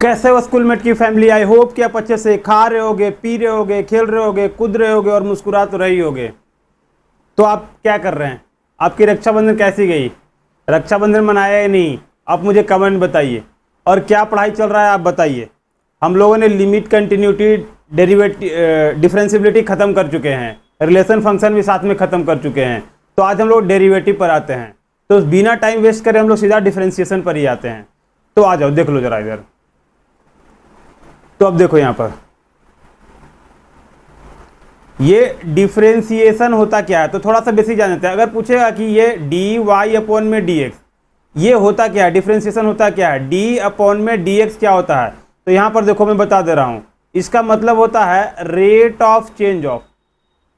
कैसे हो स्कूलमेट की फैमिली। आई होप कि आप अच्छे से खा रहे होगे, पी रहे होगे, खेल रहे होगे, कूद रहे होगे और मुस्कुरा तो रही होगे। तो आप क्या कर रहे हैं? आपकी रक्षाबंधन कैसी गई? रक्षाबंधन मनाया या नहीं? आप मुझे कमेंट बताइए। और क्या पढ़ाई चल रहा है आप बताइए। हम लोगों ने लिमिट, कंटिन्यूटी, डेरिवेटिव, डिफरेंशियबिलिटी खत्म कर चुके हैं। रिलेशन फंक्शन भी साथ में खत्म कर चुके हैं। तो आज हम लोग डेरिवेटिव पर आते हैं। तो बिना टाइम वेस्ट करे हम लोग सीधा डिफरेंशिएशन पर ही आते हैं। तो आ जाओ, देख लो जरा इधर। तो अब देखो यहां पर ये डिफरेंशिएशन होता क्या है। तो थोड़ा सा बेसिक जान लेते हैं। अगर पूछेगा कि ये डी वाई अपॉन में डी एक्स ये होता क्या है, डिफरेंशिएशन होता क्या है, डी अपॉन में डी एक्स क्या होता है। तो यहां पर देखो मैं बता दे रहा हूं। इसका मतलब होता है रेट ऑफ चेंज ऑफ,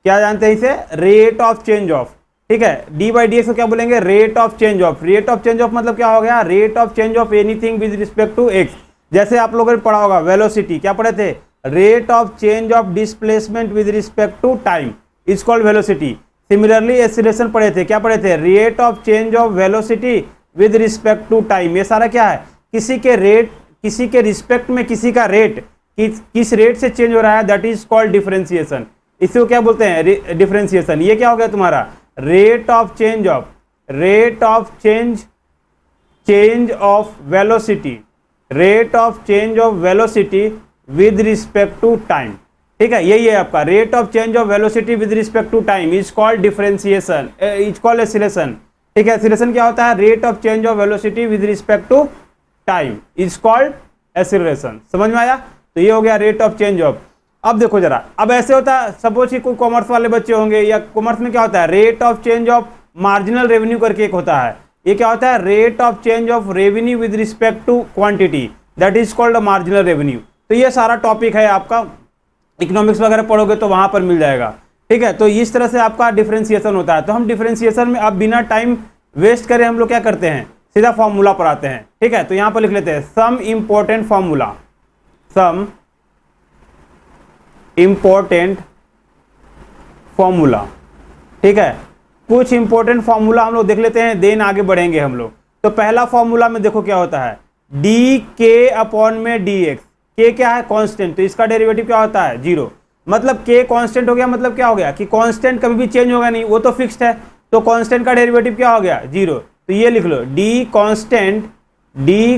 क्या जानते हैं इसे, रेट ऑफ चेंज ऑफ। ठीक है, डी बाई डी एक्स को क्या बोलेंगे, rate of change of. Rate of change of मतलब क्या हो गया, rate of change of anything with respect to x. जैसे आप लोगों ने पढ़ा होगा वेलोसिटी, क्या पढ़े थे, rate of change of displacement with respect to time is called velocity. Similarly acceleration पढ़े थे, क्या पढ़े थे, rate of change of velocity with respect to time. ये सारा क्या है, किसी के रेट, किसी के रिस्पेक्ट में किसी का रेट किस रेट से चेंज हो रहा है, दैट इज कॉल्ड डिफरेंशिएशन। इसको क्या बोलते हैं, डिफरेंशिएशन। ये क्या हो गया तुम्हारा, rate of change of, rate of change of velocity, rate of change of velocity with respect to time. ठीक है, यही है आपका rate of change of velocity with respect to time is called differentiation, is called acceleration. ठीक है, acceleration क्या होता है, rate of change of velocity with respect to time is called acceleration. समझ में आया। तो ये हो गया रेट ऑफ चेंज ऑफ। अब देखो जरा, अब ऐसे होता है, सपोज कि कोई कॉमर्स वाले बच्चे होंगे, या कॉमर्स में क्या होता है, rate of change of marginal revenue करके एक होता है। ये क्या होता है, rate of change of revenue with respect to quantity, that is called marginal revenue. तो ये सारा टॉपिक है आपका, इकोनॉमिक्स वगैरह पढ़ोगे तो वहां पर मिल जाएगा। ठीक है, तो इस तरह से आपका डिफरेंशिएशन होता है। तो हम डिफरेंशिएशन में अब बिना टाइम वेस्ट करे हम लोग क्या करते हैं, सीधा फॉर्मूला पर आते हैं। ठीक है, तो यहां पर लिख लेते हैं some important formula, some important formula. ठीक है, कुछ इंपॉर्टेंट फॉर्मूला हम लोग देख लेते हैं, देन आगे बढ़ेंगे हम लोग। तो पहला फॉर्मूला में देखो क्या होता है, डी के अपॉन में डी एक्स। के क्या है, कांस्टेंट, तो इसका डेरिवेटिव क्या होता है, जीरो। मतलब के कांस्टेंट हो गया, मतलब क्या हो गया कि कांस्टेंट कभी भी चेंज होगा नहीं, वो तो फिक्स्ड है। तो कांस्टेंट का डेरिवेटिव क्या हो गया, जीरो। तो ये लिख लो डी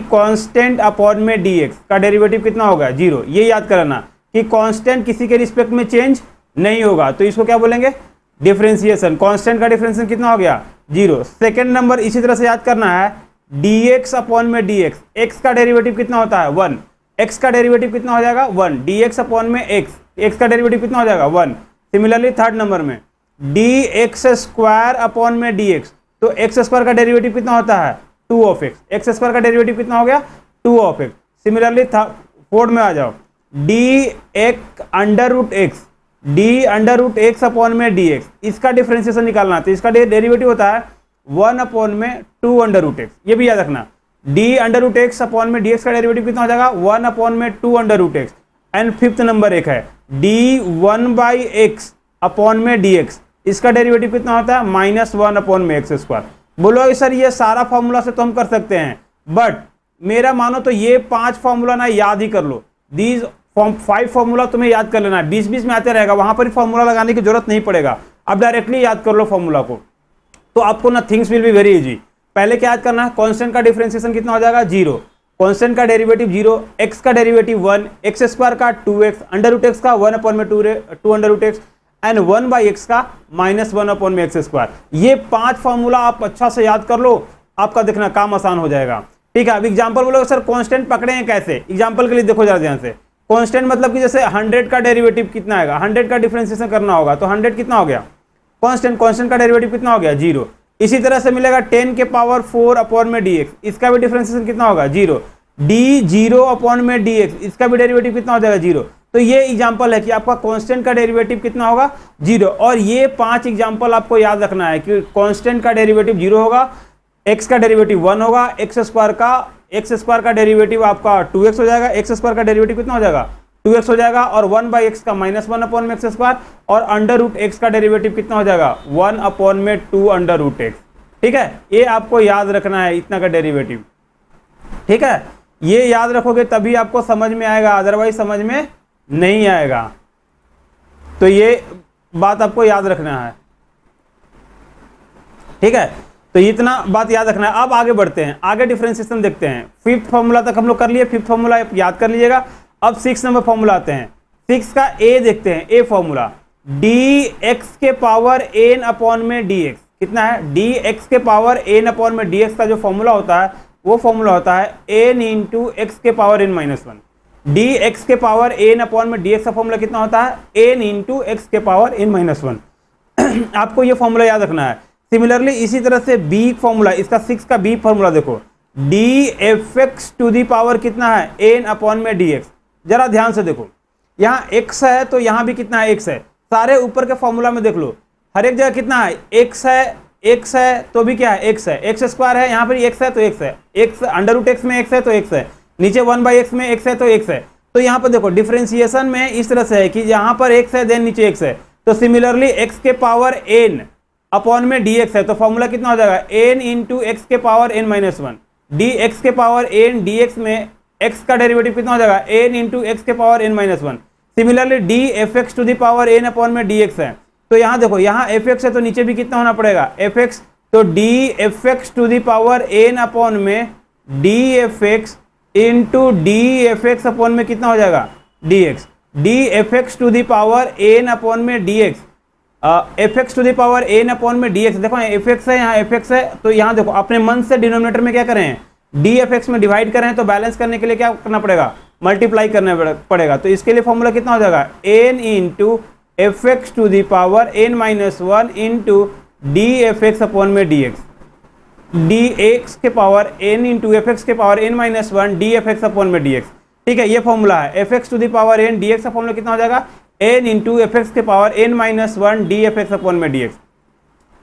कांस्टेंट अपॉन में डी एक्स का डेरिवेटिव कितना होगा, जीरो। ये याद करना कि कांस्टेंट किसी के रिस्पेक्ट में चेंज नहीं होगा, तो इसको क्या बोलेंगे, डिफरेंशिएशन। कांस्टेंट का डिफरेंशिएशन कितना हो गया, जीरो। सेकंड नंबर इसी तरह से याद करना है, dx अपॉन में dx, x का डेरिवेटिव कितना होता है, 1। x का डेरिवेटिव कितना हो जाएगा, 1। dx अपॉन में x का डेरिवेटिव कितना हो जाएगा, 1। सिमिलरली थर्ड नंबर में dx स्क्वायर अपॉन में dx, तो x स्क्वायर का डेरिवेटिव कितना होता है, 2 ऑफ x। x स्क्वायर का डेरिवेटिव कितना हो गया, 2 ऑफ x। सिमिलरली फोर्थ में आ जाओ, dx under root x, d under root x upon में डी एक्स, इसका डिफरेंशिएशन निकालना। तो इसका डेरिवेटिव होता है 1 अपॉन में 2 अंडर रूट एक्स। ये भी याद रखना, d under root x upon में डी एक्स का डेरिवेटिव कितना हो जाएगा, 1 अपॉन में 2 under root x. And fifth number एक है डी 1 बाई एक्स अपॉन में डी एक्स, इसका डेरिवेटिव कितना होता है, -1 अपॉन में एक्स स्क्वायर। बोलो सर ये सारा फॉर्मूला से तो हम कर सकते हैं, बट मेरा मानो तो ये 5 फॉर्मूला ना याद ही कर लो। दीज 5 फॉर्मूला तुम्हें याद कर लेना है, 20-20 में आते रहेगा, वहां पर ही फॉर्मूला लगाने की जरूरत नहीं पड़ेगा। अब डायरेक्टली याद कर लो फॉर्मूला को, तो आपको ना things will be very easy. पहले क्या याद करना है, कांस्टेंट का डिफरेंशिएशन कितना हो जाएगा, जीरो। कांस्टेंट का डेरिवेटिव जीरो, एक्स का डेरिवेटिव 1, एक्स स्क्वायर का 2x, अंडर रूट एक्स का 1 अपॉन में 2 under root x, and 1 by x का -1 अपॉन में एक्स स्क्वायर। ये 5 फॉर्मूला आप अच्छा से याद कर लो, आपका देखना काम आसान हो जाएगा। ठीक है, अब एग्जाम्पल बोलोगे सर कांस्टेंट पकड़े हैं कैसे, एग्जाम्पल के लिए देखो जरा ध्यान से। कांस्टेंट मतलब कि जैसे 100 का डेरिवेटिव कितना आएगा, 100 का डिफरेंशिएशन करना होगा, तो 100 कितना हो गया, कांस्टेंट का डेरिवेटिव कितना हो गया, जीरो। इसी तरह से मिलेगा 10 के पावर 4 अपॉन में dx, इसका भी डिफरेंशिएशन कितना होगा, जीरो। d 0 अपॉन में dx, इसका भी डेरिवेटिव कितना हो जाएगा, जीरो। तो ये एग्जांपल है कि आपका कांस्टेंट का डेरिवेटिव कितना होगा, जीरो। और ये 5 एग्जांपल आपको याद रखना है कि कांस्टेंट का डेरिवेटिव जीरो होगा, x का डेरिवेटिव 1 होगा, एक्स स्क्वायर का डेरिवेटिव आपका 2x हो जाएगा, एक्स स्क्वायर का डेरिवेटिव कितना हो जाएगा, 2x हो जाएगा, और 1 बाई एक्स का -1 अपॉन में एक्स स्क्वायर, और अंडर रूट एक्स का डेरिवेटिव कितना हो जाएगा, 1 अपॉन में 2 अंडर रूट एक्स। ठीक है, ये आपको याद रखना है, इतना का डेरिवेटिव। ठीक है, ये याद रखोगे तभी आपको समझ में आएगा, अदरवाइज समझ में नहीं आएगा। तो ये बात आपको याद रखना है, ठीक है। तो इतना बात याद रखना है। अब आगे बढ़ते हैं, आगे डिफरेंशिएशन देखते हैं। फिफ्थ फॉर्मूला तक हम लोग कर लिए, फिफ्थ फॉर्मूला याद कर लीजिएगा। अब 6 नंबर फॉर्मूला आते हैं। 6 का ए देखते हैं, ए फॉर्मूला डी एक्स के पावर एन अपॉन में डी एक्स कितना है, डी एक्स के पावर एन अपॉन में डी एक्स का जो फॉर्मूला होता है वो फॉर्मूला होता है एन इंटू एक्स के power N minus one. D x के पावर एन अपॉन में डी एक्स का फॉर्मूला कितना होता है, एन इंटू एक्स के पावर एन माइनस वन। आपको ये फॉर्मूला याद रखना है। सिमिलरली इसी तरह से बी फॉर्मूला, इसका 6 का बी फॉर्मूला देखो, d F x to the power कितना है, एन अपॉन में डी एक्स। जरा ध्यान से देखो, यहाँ x है तो यहाँ भी कितना है, x है। सारे ऊपर के फॉर्मूला में देख लो, हर एक जगह कितना है, x है, x है तो भी क्या है, x है, एक्स स्क्वायर है, यहाँ पर x है तो x है, x अंडर रूट x में x है तो x है, नीचे 1/x में x है तो x है। तो यहाँ पर देखो डिफरेंशिएशन में इस तरह से है कि यहाँ पर x है देन नीचे x है। तो सिमिलरली x के पावर n अपॉन में dx है, तो फॉर्मूला कितना हो जाएगा, n इंटू एक्स के power n minus one. D x के पावर n dx में x का डेरिवेटिव कितना हो जाएगा, n इंटू एक्स के power n minus one. Similarly d F x to the power n upon में dx है। तो यहाँ देखो, यहाँ एफ एक्स है तो नीचे भी कितना होना पड़ेगा, एफ एक्स। तो D F x to the power n upon में D F x into D F x upon में कितना हो जाएगा, D X. D F x to the power n upon में D x, F x to the power N upon में D X. देखो F X है, यहाँ F X है, तो यहाँ देखो अपने मन से डिनोमिनेटर में क्या करें, डी एफ एक्स में डिवाइड करें, तो बैलेंस करने के लिए क्या करना पड़ेगा, मल्टीप्लाई करना पड़ेगा। तो इसके लिए फॉर्मूला कितना हो जाएगा, N into F x to the power N minus one into D F x upon में डी एक्स। डी एक्स के power N into F X के power N minus one D F x upon में D x. ठीक है, ये formula है। F x to the power N D x का formula कितना हो जाएगा, एन इंटू एफ एक्स के power N minus one D F x upon में डी एक्स।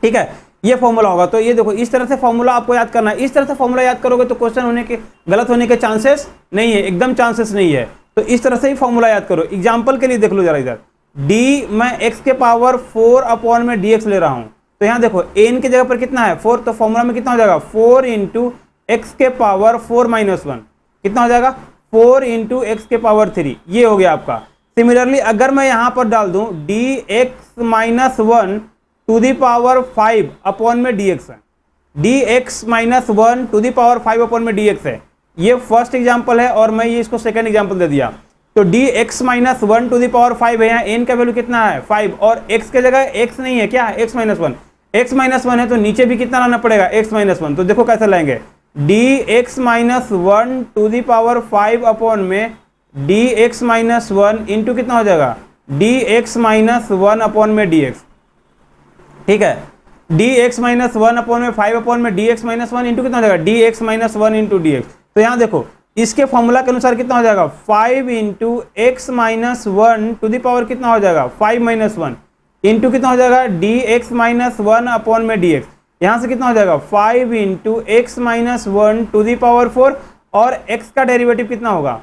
ठीक है, ये फॉर्मूला होगा। तो ये देखो इस तरह से फॉर्मूला आपको याद करना है। इस तरह से फॉर्मूला याद करोगे तो क्वेश्चन होने के गलत होने के चांसेस नहीं है, एकदम चांसेस नहीं है। तो इस तरह से ही फॉर्मूला याद करो। एग्जाम्पल के लिए देख लो जरा इधर, डी मैं एक्स के पावर 4 अपॉन में डी एक्स ले रहा हूँ। तो यहाँ देखो एन की जगह पर कितना है 4, तो फॉर्मूला में कितना हो जाएगा 4 इंटू एक्स के पावर 4 माइनस वन, कितना हो जाएगा 4 इंटू एक्स के पावर 3। ये हो गया आपका। सिमिलरली अगर मैं यहाँ पर डाल दूं d x minus one to the power 5 upon में डी एक्स है, D x minus one to the power 5 upon में डी एक्स है। ये फर्स्ट एग्जाम्पल है और मैं ये इसको सेकंड एग्जाम्पल दे दिया। तो d x minus one to the power 5 है, यहाँ एन का वैल्यू कितना है 5, और एक्स के जगह एक्स नहीं है, क्या है x minus one. X minus one है तो नीचे भी कितना लाना पड़ेगा, एक्स माइनस वन। तो देखो कैसे लाएंगे, D x minus one to the power 5 upon में D x minus one into कितना हो जाएगा, D x minus one upon में डी एक्स। ठीक है, D x minus one upon में 5 अपॉन में D x minus one into कितना हो जाएगा, D x minus one into D X. तो यहाँ देखो इसके फॉर्मूला के अनुसार कितना हो जाएगा 5 into x minus one to the power कितना हो जाएगा 5 माइनस वन इंटू कितना हो जाएगा D x minus one upon में डी एक्स। यहाँ से कितना हो जाएगा 5 into x minus one to the power 4, और एक्स का डेरिवेटिव कितना होगा,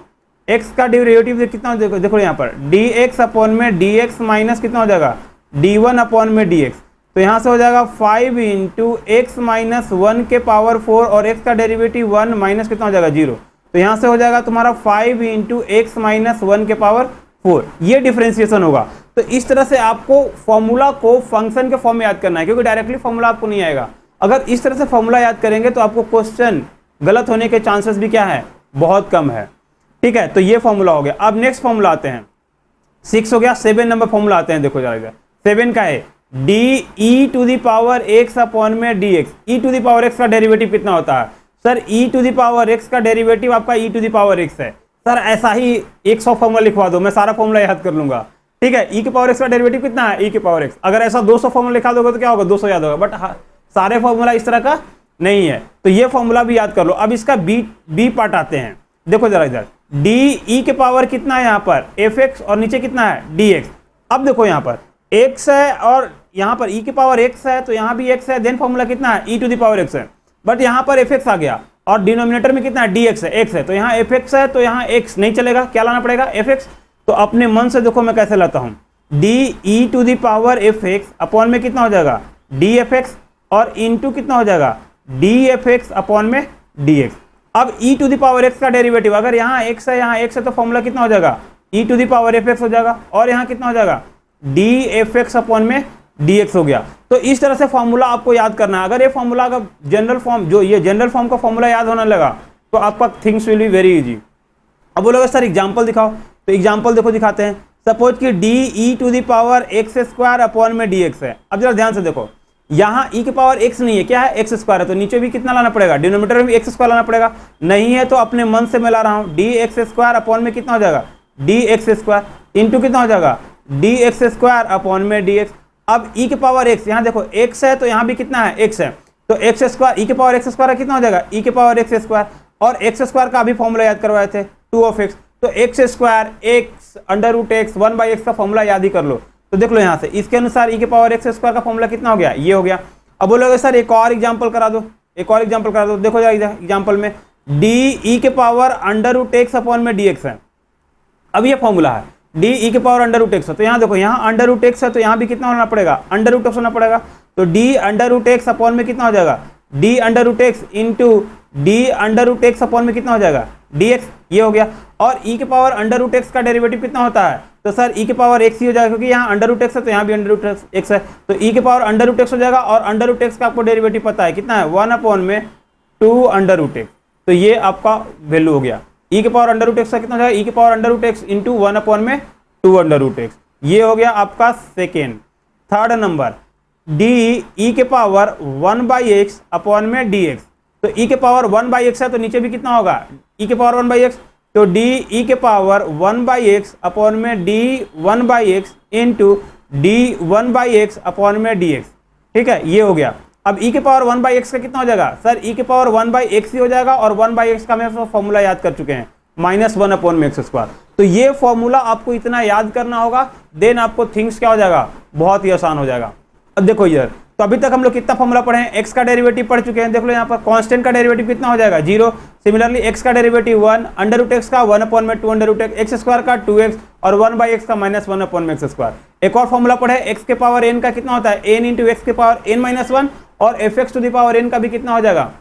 x का डेरिवेटिव कितना हो, देखो यहाँ पर dx अपॉन में dx माइनस कितना हो जाएगा d1 अपॉन में dx। तो यहाँ से हो जाएगा 5 इंटू एक्स माइनस वन के पावर 4, और x का डेरिवेटिव 1 माइनस कितना हो जाएगा 0। तो यहाँ से हो जाएगा तुम्हारा 5 इंटू एक्स माइनस वन के पावर 4। ये डिफरेंशिएशन होगा। तो इस तरह से आपको फॉर्मूला को फंक्शन के फॉर्म में याद करना है, क्योंकि डायरेक्टली फॉर्मूला आपको नहीं आएगा। अगर इस तरह से फॉर्मूला याद करेंगे तो आपको क्वेश्चन गलत होने के चांसेस भी क्या है, बहुत कम है। ठीक है, तो ये फॉर्मूला हो गया। अब नेक्स्ट फॉर्मूला आते हैं, 6 हो गया। 7 नंबर फॉर्मूला आते हैं, देखो जरा इधर। 7 का है D E to the power X upon में D X. E to the power X का डेरिवेटिव कितना होता है sir, E to the power X का डेरिवेटिव आपका E to the power X है। सर ऐसा ही 100 फॉर्मूला लिखवा दो, मैं सारा फॉर्मूला याद कर लूंगा। ठीक है, ई के पावर एक्स का डेरिवेटिव कितना है, ई के पावर एक्स। अगर ऐसा 200 फॉर्मूला लिखा दोगे तो क्या होगा, 200 याद होगा। बट सारे फॉर्मूला इस तरह का नहीं है, तो ये फॉर्मूला भी याद कर लो। अब इसका बी पार्ट आते हैं, देखो जरा इधर। डी ई के पावर कितना है यहाँ पर एफ एक्स, और नीचे कितना है डी एक्स। अब देखो यहाँ पर एक्स है और यहाँ पर ई के पावर एक्स है, तो यहाँ भी एक्स है, देन फॉर्मूला कितना है ई टू दी पावर एक्स है। बट यहाँ पर एफ एक्स आ गया और डिनोमिनेटर में कितना है डी एक्स है, एक्स है। तो यहाँ एफ एक्स है तो यहाँ एक्स नहीं चलेगा, क्या लाना पड़ेगा एफ एक्स। तो अपने मन से देखो मैं कैसे लाता हूँ, d E to the power f x upon में कितना हो जाएगा डी एफ एक्स, और इंटू कितना हो जाएगा डी एफ एक्स अपॉन में डी एक्स। अब e to the power x का डेरिवेटिव, अगर यहाँ x है यहाँ x है तो फॉर्मूला कितना हो जाएगा, e to the power fx हो जाएगा, और यहाँ कितना हो जाएगा dfx अपॉन में dx हो गया। तो इस तरह से फॉर्मूला आपको याद करना है। अगर ये फॉर्मूला का जनरल फॉर्म, जो ये जनरल फॉर्म का फॉर्मूला याद होने लगा तो आपका things will be very easy. अब बोलोगे सर एग्जाम्पल दिखाओ, तो एग्जाम्पल देखो दिखाते हैं। सपोज कि d E to the power x square upon में dx है। अब जरा ध्यान से देखो, यहाँ e के पावर x नहीं है, क्या है एक्स स्क्वायर है, तो नीचे भी कितना लाना पड़ेगा, डिनोमिनेटर में भी एक्स स्क्वायर लाना पड़ेगा। नहीं है तो अपने मन से मैं ला रहा हूँ, डी एक्स स्क्वायर अपॉन में कितना हो जाएगा डी एक्स स्क्वायर इंटू कितना हो जाएगा डी एक्स स्क्वायर अपॉन में डी एक्स। अब e के पावर x, यहाँ देखो x है तो यहाँ भी कितना है x है, तो एक्स स्क्वायर e के पावर x स्क्वायर कितना हो जाएगा e के पावर x स्क्वायर, और x स्क्वायर का अभी फॉर्मूला याद करवाए थे 2 ऑफ x, तो x square x under root x 1/x का फॉर्मूला याद ही कर लो। तो देख लो यहाँ से इसके अनुसार e के पावर x स्क्वायर का फॉर्मूला कितना हो गया, ये हो गया। अब बोलोगे सर एक और एग्जांपल करा दो, एक और एग्जांपल करा दो। देखो जरा एग्जांपल में डी e के power under root x upon में dx है। अब ये फॉर्मूला है डी ई के पावर अंडर रूट एक्स है, तो यहाँ देखो यहाँ अंडर रूट एक्स है तो यहाँ भी कितना होना पड़ेगा अंडर रूट एक्स होना पड़ेगा, तो d under root x upon में कितना हो जाएगा D under root x into d under root x upon में कितना हो जाएगा डी एक्स, ये हो गया। और e के पावर अंडर रूट एक्स का डेरिवेटिव कितना होता है, तो सर e के पावर x ही हो जाएगा, क्योंकि यहाँ अंडर रूट एक्स है तो यहाँ भी अंडर रूट एक्स है, तो e के पावर अंडर रूट एक्स हो जाएगा। और अंडर रूट एक्स का आपको डेरिवेटिव पता है कितना है 1 अपॉन में 2 अंडर रूट एक्स, तो ये आपका वैल्यू हो गया। e के पावर अंडर रूट एक्स का कितना हो जाएगा e के power under root x into 1 upon में 2 अंडर रूट एक्स, ये हो गया आपका सेकेंड। थर्ड नंबर डी ई के पावर 1/x अपॉन में dx, तो e के पावर 1/x है तो नीचे भी कितना होगा e के पावर 1/x, तो डी ई के पावर 1/x अपॉन में D 1/x into D 1/x upon में dx, ठीक है, ये हो गया। अब e के पावर 1/x का कितना हो जाएगा सर e के पावर 1/x ही हो जाएगा, और 1/x का मैं फॉर्मूला याद कर चुके हैं -1 अपॉन में एक्स स्क्वायर। तो ये फॉर्मूला आपको इतना याद करना होगा, देन आपको थिंग्स क्या हो जाएगा बहुत ही आसान हो जाएगा। अब देखो यार, तो अभी तक हम लोग कितना फॉर्मूला पढ़े हैं, x का डेरिवेटिव पढ़ चुके हैं। देख लो यहाँ पर कांस्टेंट का डेरिवेटिव कितना हो जाएगा 0, सिमिलरली x का डेरिवेटिव 1, अंडर रूट एक्स का 1 अपॉन में 2 अंडर रूट एक्स स्क्वायर का 2x, और 1/x का -1 अपॉन में एक्स स्क्वायर। एक और फॉर्मूला पढ़े x के पावर n का कितना होता है n इंटू एक्स के पावर n-1, और fx to the power n का भी कितना हो जाएगा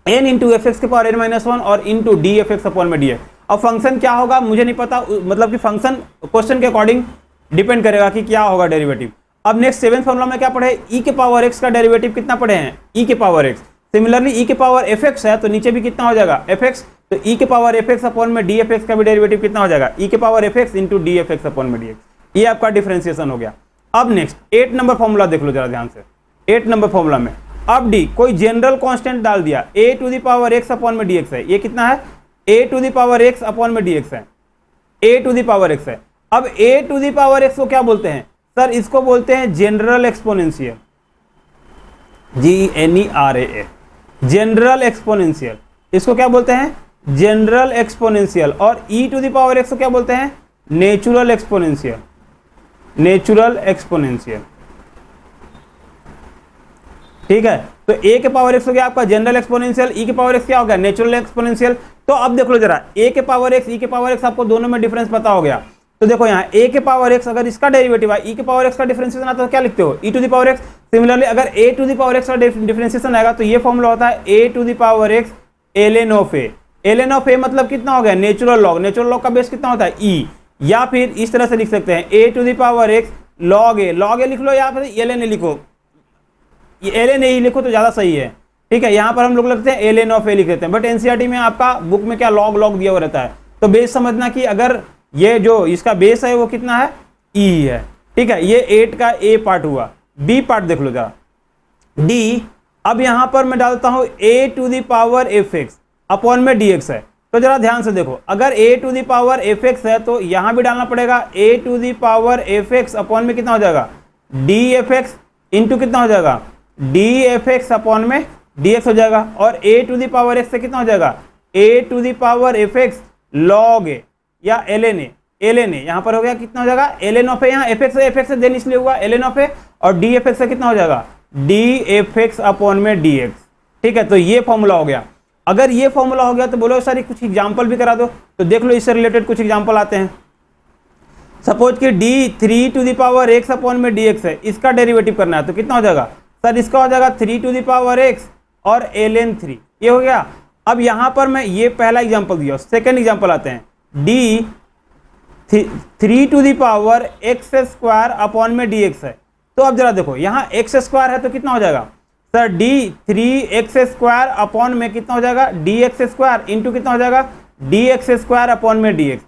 n इंटू fx के पावर n-1 और इंटू dfx अपॉन में dx। अब फंक्शन क्या होगा मुझे नहीं पता, मतलब कि फंक्शन क्वेश्चन के अकॉर्डिंग डिपेंड करेगा कि क्या होगा डेरिवेटिव। अब नेक्स्ट सेवेंथ फॉर्मूला में क्या पढ़े, e के पावर x का डेरिवेटिव कितना पढ़े हैं e के पावर x, सिमिलरली e के पावर fx है तो नीचे भी कितना हो जाएगा fx, तो e के पावर fx अपॉन में dfx का भी डेरिवेटिव कितना हो जाएगा e के power fx into dfx upon में dx, ये आपका डिफरेंशिएशन हो गया। अब नेक्स्ट 8 नंबर फॉर्मूला देख लो जरा ध्यान से। 8 नंबर फॉर्मूला में अब d कोई जनरल कांस्टेंट डाल दिया a to the power x upon में dx है, ये कितना है a to the power x upon में dx है, a to the power x है। अब a to the power x को क्या बोलते हैं सर, इसको बोलते हैं general exponential, GNERAL, general exponential, इसको क्या बोलते हैं जनरल एक्सपोनेंशियल। और e to the power x को क्या बोलते हैं नेचुरल एक्सपोनेंशियल, नेचुरल एक्सपोनेंशियल, ठीक है। तो a के पावर x हो गया आपका जनरल एक्सपोनेंशियल, e के पावर x क्या हो गया नेचुरल एक्सपोनेंशियल। तो अब देख लो जरा a के पावर x e के पावर x आपको दोनों में डिफरेंस पता हो गया, तो देखो यहाँ a के पावर x अगर इसका डेरिवेटिव है e के पावर x का डिफरेंशिएशन आता है तो क्या लिखते हो e to the power x। Similarly अगर a to the power x का डिफरेंशिएशन आएगा तो ये फॉर्मूला होता है a to the power x ln of a। ln of a मतलब कितना हो गया नेचुरल लॉग, नेचुरल लॉग का बेस कितना होता है e, या फिर इस तरह से लिख सकते हैं a to the power x log a, log a लिख लो या फिर ln a लिखो, ये ln a ही लिखो तो ज़्यादा सही है, ठीक है। यहाँ पर हम लोग लिखते हैं ln ऑफ a लिख देते हैं, बट एनसीईआरटी में आपका बुक में क्या लॉग लॉग दिया हुआ रहता है, तो बेस समझना कि अगर ये जो इसका बेस है वो कितना है e है, ठीक है। ये 8 का a पार्ट हुआ। b पार्ट देख लो जरा d, अब यहां पर मैं डालता हूं a to the power fx upon में dx है, तो जरा ध्यान से देखो अगर a to the power fx है तो यहां भी डालना पड़ेगा a to the power fx upon में कितना हो जाएगा dfx इंटू कितना हो जाएगा dfx अपॉन में dx हो जाएगा, और a to the power x से कितना हो जाएगा a to the power fx log a या ln a यहाँ पर हो गया कितना हो जाएगा ln ऑफ a, यहाँ fx से देन इसलिए हुआ ln ऑफ a, और dfx से कितना हो जाएगा dfx अपॉन में dx, ठीक है। तो ये फॉर्मूला हो गया। अगर ये फॉर्मूला हो गया तो बोलो सर कुछ एग्जांपल भी करा दो, तो देख लो इससे रिलेटेड कुछ एग्जांपल आते हैं। सपोज कि d 3 to the power x upon में dx है, इसका डेरिवेटिव करना है तो कितना हो जाएगा सर, इसका हो जाएगा 3 टू द पावर x और ln 3, ये हो गया। अब यहाँ पर मैं ये पहला एग्जाम्पल दिया, सेकेंड एग्जाम्पल आते हैं, d 3 to the power x square upon में डी एक्स है। तो अब जरा देखो यहाँ एक्स स्क्वायर है तो कितना हो जाएगा sir, D 3x square upon में कितना हो जाएगा डी एक्स स्क्वायर इंटू कितना हो जाएगा डी एक्स स्क्वायर अपॉन में डी एक्स।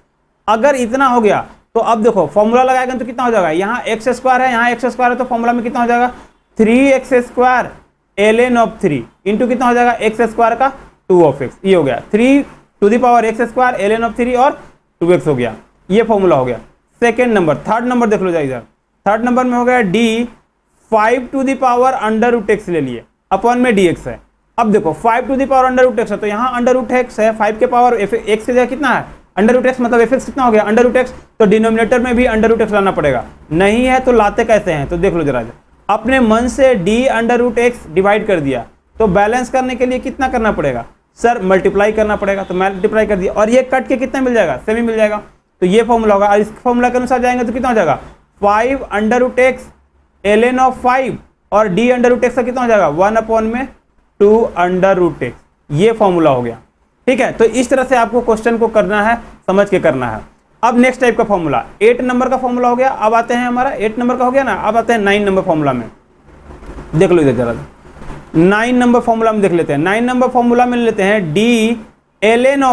अगर इतना हो गया तो अब देखो फॉर्मूला लगाएगा तो कितना हो जाएगा, यहाँ एक्स स्क्वायर है यहाँ एक्स स्क्वायर है, तो फॉर्मूला में कितना हो जाएगा 3x square ln of 3 into कितना हो जाएगा एक्स स्क्वायर का 2 ऑफ एक्स। ये हो गया 3 to the power x square ln of 3 और 2x हो गया, ये फॉर्मूला हो गया। सेकेंड नंबर, थर्ड नंबर देख लो जाए इधर, थर्ड नंबर में हो गया d 5 to the power under root x ले लिए अपॉन में डी एक्स है। अब देखो 5 to the power under root x है तो यहाँ अंडर रूट एक्स है, 5 के पावर एक्स की जगह कितना है अंडर रूट एक्स, मतलब एफ एक्स कितना हो गया अंडर रूट एक्स, तो डिनोमिनेटर में भी अंडर रूट एक्स लाना पड़ेगा। नहीं है तो लाते कैसे हैं, तो देख लो जरा, अपने मन से d under root x divide कर दिया, तो बैलेंस करने के लिए कितना करना पड़ेगा सर, मल्टीप्लाई करना पड़ेगा, तो मल्टीप्लाई कर दिया और ये कट के कितना मिल जाएगा, सेमी मिल जाएगा। तो ये फॉर्मूला होगा और इस फॉर्मूला के अनुसार जाएंगे तो कितना हो जाएगा 5 under root x ln of 5 और डी अंडर रूट एक्स का कितना हो जाएगा 1 अपॉन में 2 अंडर रूट एक्स। ये फॉर्मूला हो गया, ठीक है। तो इस तरह से आपको क्वेश्चन को करना है, समझ के करना है। अब नेक्स्ट टाइप का फॉर्मूला 8 नंबर का फॉर्मूला हो गया। अब आते हैं हमारा 8 नंबर का हो गया ना, अब आते हैं 9 नंबर फॉर्मूला में। देख लो इधर जरा 9 नंबर फॉर्मूला में देख लेते हैं। 9 नंबर फॉर्मूला में लेते हैं D ln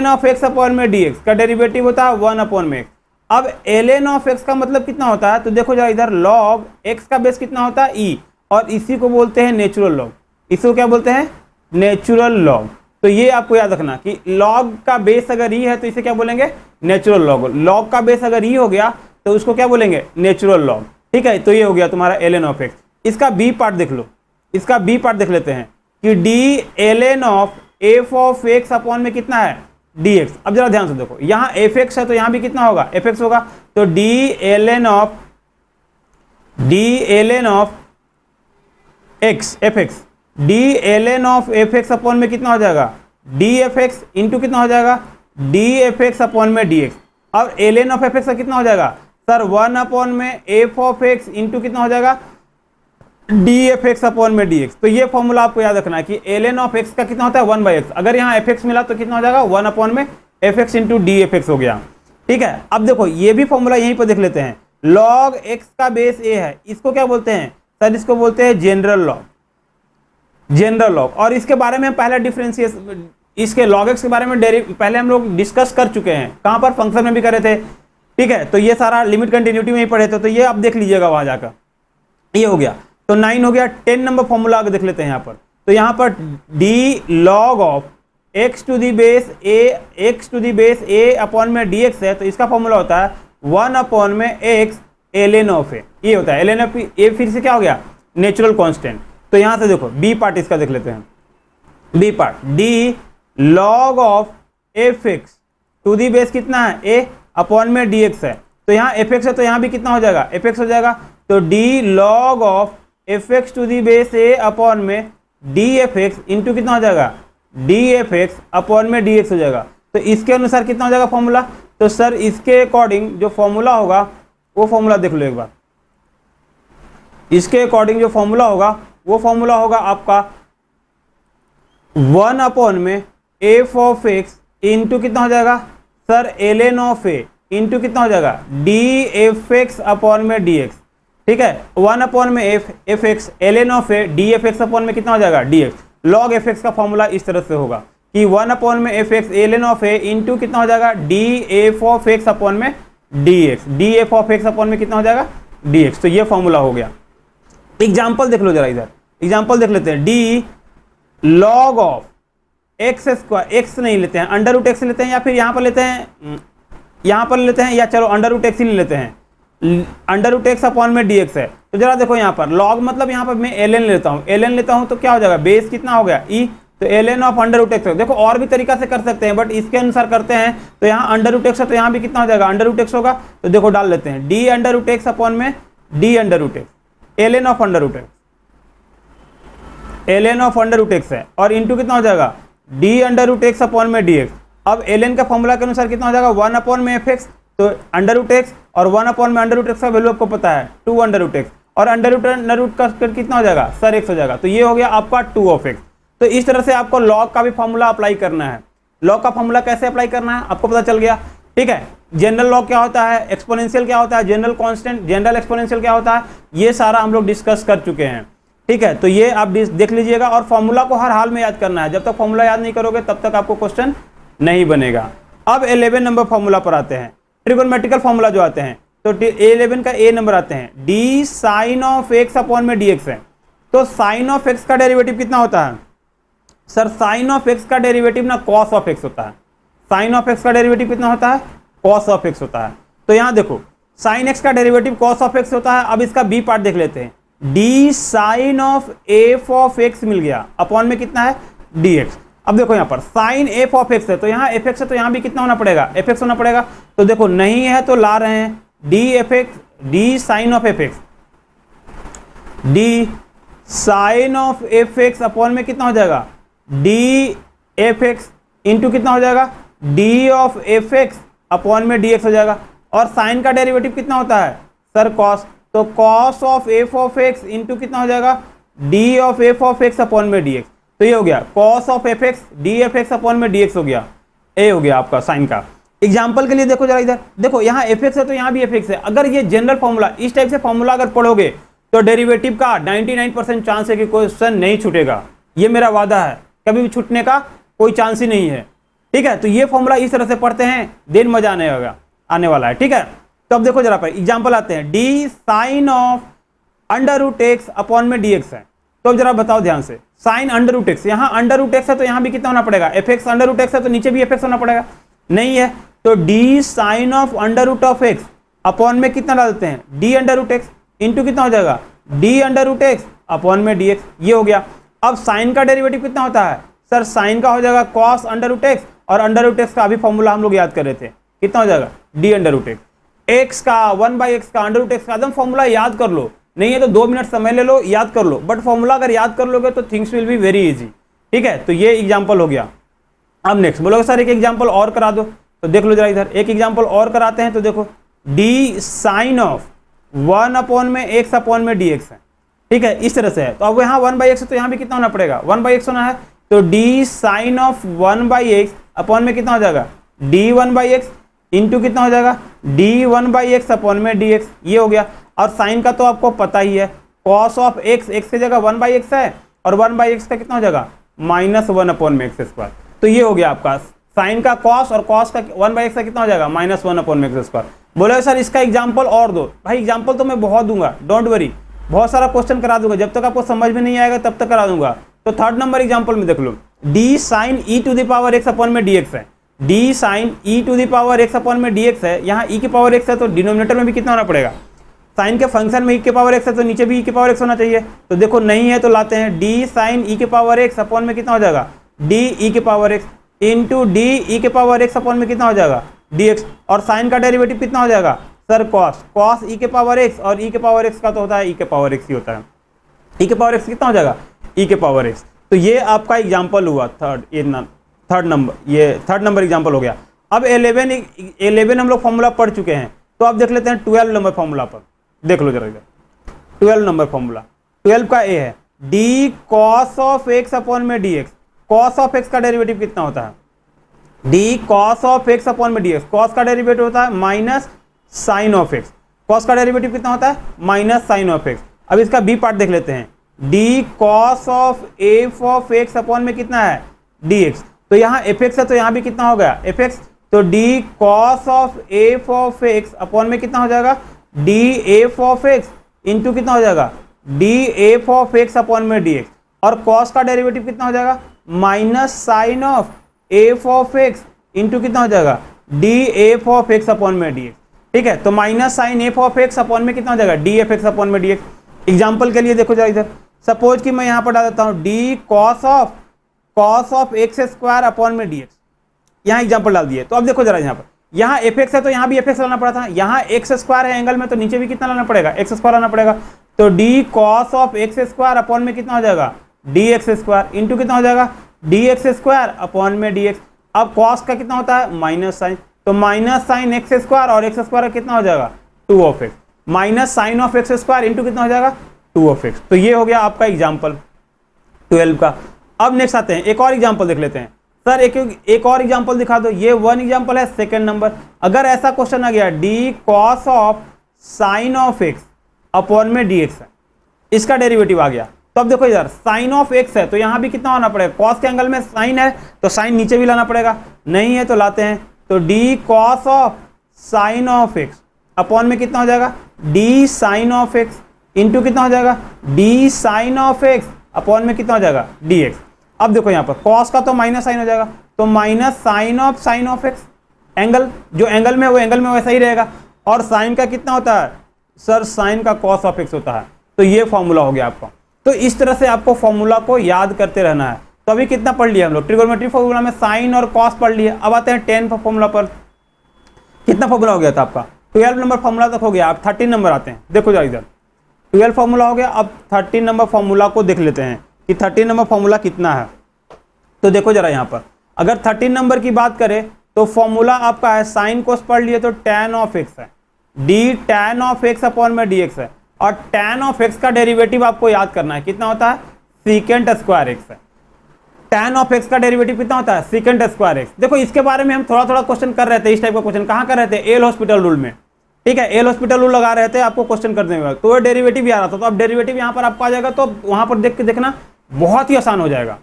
of x upon में डी एक्स का डेरिवेटिव होता है 1 अपॉन में एक्स। अब ln ऑफ एक्स का मतलब कितना होता है, तो देखो जरा इधर लॉग एक्स का बेस कितना होता है ई, और इसी को बोलते हैं नेचुरल लॉग। इसको क्या बोलते हैं नेचुरल लॉग। तो ये आपको याद रखना कि लॉग का बेस अगर ई है तो इसे क्या बोलेंगे नेचुरल लॉग। लॉग का बेस अगर ई हो गया तो उसको क्या बोलेंगे नेचुरल लॉग, ठीक है। तो ये हो गया तुम्हारा ln ऑफ एक्स। इसका बी पार्ट देख लो, इसका बी पार्ट देख लेते हैं कि D ln of F of x upon में कितना है dx। अब जरा ध्यान से देखो, यहाँ एफ एक्स है तो यहाँ भी कितना होगा एफ एक्स होगा, तो D ln of x F x, D ln of F x upon में कितना हो जाएगा डी एफ एक्स इंटू कितना हो जाएगा डी एफ एक्स अपॉन में डी एक्स। अब ln ऑफ एफ एक्स का कितना हो जाएगा सर 1 अपॉन में एफ ऑफ एक्स इंटू कितना हो जाएगा डी एफ एक्स अपॉन में डी एक्स। तो ये फॉर्मूला आपको याद रखना है कि ln ऑफ एक्स का कितना होता है 1/x। अगर यहाँ एफ एक्स मिला तो कितना हो जाएगा 1 अपॉन में F x into D F x हो गया, ठीक है। अब देखो ये भी फॉर्मूला यहीं पर देख लेते हैं, लॉग एक्स का बेस ए है, इसको क्या बोलते हैं सर, इसको बोलते हैं जनरल लॉग, जनरल लॉग। और इसके बारे में पहले डिफरेंशिएशन, इसके लॉग एक्स के बारे में पहले हम लोग डिस्कस कर चुके हैं, कहाँ पर फंक्शन में भी करे थे, ठीक है। तो ये सारा लिमिट कंटिन्यूटी में ही पढ़े थे, तो ये आप देख लीजिएगा वहां जाकर। ये हो गया, तो 9 हो गया। 10 नंबर फॉर्मूला आगे देख लेते हैं यहाँ पर। तो यहाँ पर d log of x to the base a upon में डी एक्स है, तो इसका फॉर्मूला होता है 1 अपॉन में एक्स ln ऑफ ए। ये होता है ln ऑफ ए, फिर से क्या हो गया नेचुरल कांस्टेंट। तो यहाँ से देखो बी पार्ट इसका देख लेते हैं। B part d log of F x to the base कितना है ए अपॉन में डी एक्स है, तो यहाँ एफ एक्स है तो यहाँ भी कितना हो जाएगा एफ एक्स हो जाएगा। तो d log of F x to the base a upon में डी एफ एक्स इंटू कितना हो जाएगा डी एफ एक्स अपॉन में डी एक्स हो जाएगा। तो इसके अनुसार कितना हो जाएगा फॉर्मूला, तो सर इसके अकॉर्डिंग जो फॉर्मूला होगा वो फॉर्मूला देख लो एक बार। इसके अकॉर्डिंग जो फॉर्मूला होगा वो फॉर्मूला होगा आपका 1 अपॉन में एफ ऑफ एक्स इंटू कितना हो जाएगा sir ln of A into कितना हो जाएगा डी एफ एक्स अपॉन में डी एक्स, ठीक है। 1 अपॉन में F x ln of A D F x upon में कितना हो जाएगा D x. Log F x का फॉर्मूला इस तरह से होगा कि 1 अपॉन में F x ln of A into कितना हो जाएगा D F of x upon में D X, D F of x upon में कितना हो जाएगा डी एक्स। तो ये फॉर्मूला हो गया। एग्जाम्पल देख लो जरा इधर, एग्जाम्पल देख लेते हैं। D log of x square, x नहीं लेते हैं अंडर रूट एक्स लेते हैं, या फिर यहाँ पर लेते हैं, यहाँ पर लेते हैं, या चलो अंडर रूट एक्स ही ले लेते हैं। अंडर रूट एक्स अपॉन में डी एक्स है, तो जरा देखो यहाँ पर लॉग मतलब यहाँ पर मैं ln लेता हूँ, ln लेता हूँ तो क्या हो जाएगा बेस कितना हो गया ई, तो ln of under root x. देखो और भी तरीका से कर सकते हैं बट इसके अनुसार करते हैं। तो यहाँ अंडर रूट एक्स है तो यहाँ भी कितना हो जाएगा अंडर रूट एक्स होगा, तो देखो डाल लेते हैं D under root x upon में D under root x, ln of under root x, ln of under root x है, और इंटू कितना हो जाएगा D under root x upon में डी एक्स। अब ln का फॉर्मूला के अनुसार कितना हो जाएगा 1 अपॉन में एफ एक्स, तो अंडर रूट एक्स और 1 अपॉन में अंडर रूट एक्स का वैल्यू आपको पता है 2 अंडर रूट एक्स, और अंडर रूट का कितना हो जाएगा सर एक्स हो जाएगा। तो ये हो गया आपका 2 ऑफ एक्स। तो इस तरह से आपको लॉग का भी फॉर्मूला अप्लाई करना है। लॉग का फॉर्मूला कैसे अप्लाई करना है आपको पता चल गया, ठीक है। जनरल लॉग क्या होता है, एक्सपोनेंशियल क्या होता है, जनरल कांस्टेंट, जनरल एक्सपोनेंशियल क्या होता है, ये सारा हम लोग डिस्कस कर चुके हैं, ठीक है। तो ये आप देख लीजिएगा और फॉर्मूला को हर हाल में याद करना है। जब तक फॉर्मूला याद नहीं करोगे तब तक आपको क्वेश्चन नहीं बनेगा। अब 11 नंबर फॉर्मूला पर आते हैं, ट्रिगोनोमेट्रिकल फॉर्मूला जो आते हैं। तो 11 का ए नंबर आते हैं, D sine of x upon में डी एक्स है। तो साइन ऑफ एक्स का डेरिवेटिव कितना होता है सर, साइन ऑफ एक्स का डेरिवेटिव ना कॉस ऑफ एक्स होता है। साइन ऑफ एक्स का डेरिवेटिव कितना होता है, कॉस ऑफ एक्स होता है। तो यहाँ देखो साइन एक्स का डेरिवेटिव कॉस ऑफ एक्स होता है। अब इसका बी पार्ट देख लेते हैं, D sine of F of X मिल गया, अपॉन में कितना है डी एक्स। अब देखो यहाँ पर साइन एफ ऑफ एक्स है तो यहाँ एफ एक्स है तो यहाँ भी कितना होना पड़ेगा, एफ एक्स होना पड़ेगा। तो देखो नहीं है तो ला रहे हैं d F x, d sine of F x, d sine of F x upon में कितना हो जाएगा डी एफ एक्स इंटू कितना हो जाएगा D of F x upon में डी एक्स हो जाएगा। और साइन का डेरिवेटिव कितना होता है सर कॉस, तो cos of F of x into कितना हो जाएगा D of F of x upon में डी एक्स। तो ये हो गया cos of F x D F x upon में डी एक्स हो गया, ए हो गया आपका साइन का। एग्जाम्पल के लिए देखो जरा इधर, देखो यहाँ एफ एक्स है तो यहाँ भी एफ एक्स है। अगर ये जनरल फॉर्मूला इस टाइप से फॉर्मूला अगर पढ़ोगे तो डेरिवेटिव का 99% चांस है कि क्वेश्चन नहीं छूटेगा। ये मेरा वादा है, कभी भी छूटने का कोई चांस ही नहीं है, ठीक है। तो ये फॉर्मूला इस तरह से पढ़ते हैं, देन मजा आने वाला है, ठीक है। तो अब देखो जरा पर एग्जाम्पल आते हैं, D sine of under root x upon में डी एक्स है। तो अब जरा बताओ ध्यान से, साइन अंडर रूट एक्स, यहाँ अंडर रूट एक्स है तो यहाँ भी कितना होना पड़ेगा F x, under root x है तो नीचे भी एफ एक्स होना पड़ेगा, नहीं है तो d sine of under root of x upon में कितना डालते हैं D under root x into कितना हो जाएगा D under root x upon में डी एक्स, ये हो गया। अब साइन का डेरिवेटिव कितना होता है सर, साइन का हो जाएगा कॉस अंडर रूट एक्स, और अंडर रूट एक्स का अभी फॉर्मूला हम लोग याद कर रहे थे, कितना हो जाएगा D under root x. X का 1/x का अंडर रूट एक्स का एकदम फॉर्मूला याद कर लो, नहीं है तो 2 मिनट समय ले लो याद कर लो, बट फॉर्मूला अगर याद कर लोगे तो things will be very easy, ठीक है। तो ये एग्जाम्पल हो गया। अब नेक्स्ट बोलोगे सर एक एग्जाम्पल और करा दो, तो देख लो जरा इधर एक एग्जाम्पल और कराते हैं। तो देखो डी साइन ऑफ 1 अपॉन में एक्स अपॉन में डी एक्स है, ठीक है, इस तरह से है। तो अब यहाँ 1/x है तो यहाँ भी कितना होना पड़ेगा 1/x होना है, तो d sine of 1/x upon में कितना हो जाएगा डी 1/x इंटू कितना हो जाएगा डी 1/x अपॉन में डी एक्स, ये हो गया। और साइन का तो आपको पता ही है, कॉस ऑफ एक्स, एक्स की जगह 1/x है और 1/x का कितना हो जाएगा -1 अपॉन में एक्स स्क्वायर। तो ये हो गया आपका साइन का कॉस, और कॉस का 1/x का कितना हो जाएगा -1 अपॉन में एक्स स्क्वायर। बोले सर इसका एग्जाम्पल और दो, भाई एग्जाम्पल तो मैं बहुत दूंगा, डोंट वरी, बहुत सारा क्वेश्चन करा दूंगा, जब तक आपको समझ में नहीं आएगा तब तक करा दूंगा। तो 3rd नंबर एग्जाम्पल में देख लो, D sine E to the power X upon में डी एक्स है, D sine E to the power X upon में डी एक्स है। यहाँ ई की पावर एक्स है तो डिनोमिनेटर में भी कितना होना पड़ेगा, साइन के फंक्शन में ई के पावर एक्स है तो नीचे भी ई के पावर एक्स होना चाहिए। तो देखो नहीं है तो लाते हैं डी साइन ई के पावर एक्स अपॉन में कितना हो जाएगा डी ई के power x into D E के पावर एक्स अपॉन में कितना हो जाएगा डी एक्स। और साइन का डेरिवेटिव कितना हो जाएगा सर कॉस, कॉस ई के पावर एक्स, और ई के पावर एक्स का तो होता है ई के पावर एक्स ही होता है, ई के पावर एक्स कितना हो जाएगा ई के पावर एक्स। तो ये आपका एग्जाम्पल हुआ थर्ड नंबर, ये 3rd नंबर एग्जाम्पल हो गया। अब 11 हम लोग फॉर्मूला पढ़ चुके हैं, तो अब देख लेते हैं 12 नंबर फॉर्मूला पर, देख लो जरा इधर 12 नंबर फॉर्मूला। 12 का ए है D cos of x upon में D X. Cos of x का डेरिवेटिव कितना होता है D cos of x upon में डी एक्स। कॉस का डेरिवेटिव होता है minus sine of X, cos का डेरिवेटिव कितना होता है माइनस साइन ऑफ एक्स। अब इसका बी पार्ट देख लेते हैं, d cos of F of x upon में कितना है डी एक्स। तो यहाँ एफ एक्स है तो यहाँ भी कितना हो गया एफ एक्स, तो d cos of F of x upon में कितना हो जाएगा D F of x into कितना हो जाएगा D F of x upon में डी एक्स। और कॉस का डेरिवेटिव कितना हो जाएगा minus sine of F of x into कितना हो जाएगा D F of x upon में डी एक्स, ठीक है। तो minus sine f of x upon में कितना हो जाएगा डी एफ एक्स अपॉन में डी एक्स। एग्जाम्पल के लिए देखो जरा इधर, सपोज कि मैं यहाँ पर डाल देता हूँ D cos of x square upon में डी एक्स, यहाँ एग्जाम्पल डाल दिए। तो अब देखो जरा यहाँ पर, यहाँ एफ एक्स है तो यहाँ भी एफ एक्स लाना पड़ा था, यहाँ एक्स स्क्वायर है एंगल में तो नीचे भी कितना लाना पड़ेगा एक्स स्क्वायर लाना पड़ेगा। तो d cos of x square upon में कितना हो जाएगा डी एक्स स्क्वायर इंटू कितना हो जाएगा डी एक्स स्क्वायर अपॉन में डी एक्स। अब कॉस का कितना होता है माइनस साइन, तो माइनस साइन एक्स स्क्वायर और एक्स स्क्वायर कितना हो जाएगा 2 of x, minus sine of x square into कितना हो जाएगा 2 ऑफ एक्स। तो ये हो गया आपका एग्जाम्पल 12 का। अब नेक्स्ट आते हैं, एक और एग्जांपल देख लेते हैं। सर एक और एग्जांपल दिखा दो। ये वन एग्जांपल है, सेकंड नंबर। अगर ऐसा क्वेश्चन आ गया D cos of sine of x upon में डी एक्स है, इसका डेरिवेटिव आ गया, तो अब देखो इधर साइन ऑफ एक्स है तो यहाँ भी कितना होना पड़ेगा, कॉस के एंगल में साइन है तो साइन नीचे भी लाना पड़ेगा, नहीं है तो लाते हैं, तो d cos of sine of x upon में कितना हो जाएगा, d sine of x into कितना हो जाएगा, d sine of x upon में कितना हो जाएगा, डी एक्स। अब देखो यहाँ पर कॉस का तो माइनस साइन हो जाएगा, तो minus sine of x, angle जो एंगल में वो एंगल में वैसा ही रहेगा, और साइन का कितना होता है सर, साइन का कॉस ऑफ एक्स होता है। तो ये फॉर्मूला हो गया आपका। तो इस तरह से आपको फॉर्मूला को याद करते रहना है। तो अभी कितना पढ़ लिया हम लोग, ट्रिगोनोमेट्री फॉर्मूला में साइन और कॉस पढ़ लिए। अब आते हैं 10 फॉर्मूला पर। कितना फॉर्मूला हो गया था आपका, 12 नंबर फॉर्मूला तक हो गया। आप 13 नंबर आते हैं, देखो जरा इधर 12 फॉर्मूला हो गया। अब 13 नंबर फॉर्मूला को देख लेते हैं कि 13 नंबर फॉर्मूला कितना है। तो देखो जरा यहाँ पर अगर 13 नंबर की बात करें तो फॉर्मूला आपका है, साइन कोस पढ़ लिए तो tan ऑफ एक्स है, D tan of x upon में डी एक्स है, और tan ऑफ एक्स का डेरिवेटिव आपको याद करना है, कितना होता है, सीकेंट स्क्वायर एक्स है। tan ऑफ एक्स का डेरिवेटिव कितना होता है, सीकेंट स्क्वायर एक्स। देखो इसके बारे में हम थोड़ा थोड़ा क्वेश्चन कर रहे थे, इस टाइप का क्वेश्चन कहाँ कर रहे थे, एल हॉस्पिटल रूल में, ठीक है, एल हॉस्पिटल रूल लगा रहे थे आपको क्वेश्चन करने में, तो वो डेरिवेटिव भी आ रहा था। तो अब डेरिवेटिव यहाँ पर आपको आ जाएगा, तो वहां पर देख के देखना बहुत ही आसान हो जाएगा,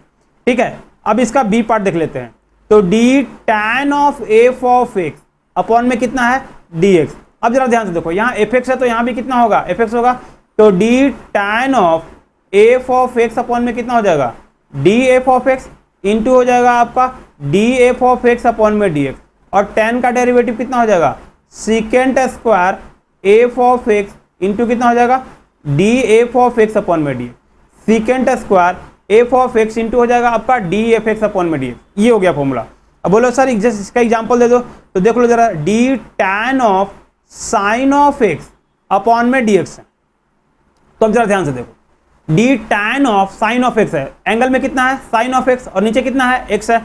ठीक है। अब इसका बी पार्ट देख लेते हैं, तो D tan of F of x upon में कितना है, डी एक्स। अब जरा ध्यान से देखो, यहाँ एफ एक्स है तो यहाँ भी कितना होगा, एफ एक्स होगा, तो D tan of F of x upon में कितना हो जाएगा, D F of x into हो जाएगा आपका D F of x upon में डी एक्स, और tan का डेरिवेटिव कितना हो जाएगा, secant square F of x into कितना हो जाएगा, D F of x upon में D X, secant square F of x into हो जाएगा आपका डी एफ एक्स अपॉन में डी एक्स। ये हो गया फॉर्मूला। अब बोलो सर इसका एग्जांपल दे दो, तो देख लो जरा, D tan of sine of x upon में डी एक्स है। तो अब जरा ध्यान से देखो, D tan of sine of x है, एंगल में कितना है, साइन ऑफ एक्स, और नीचे कितना है, एक्स है।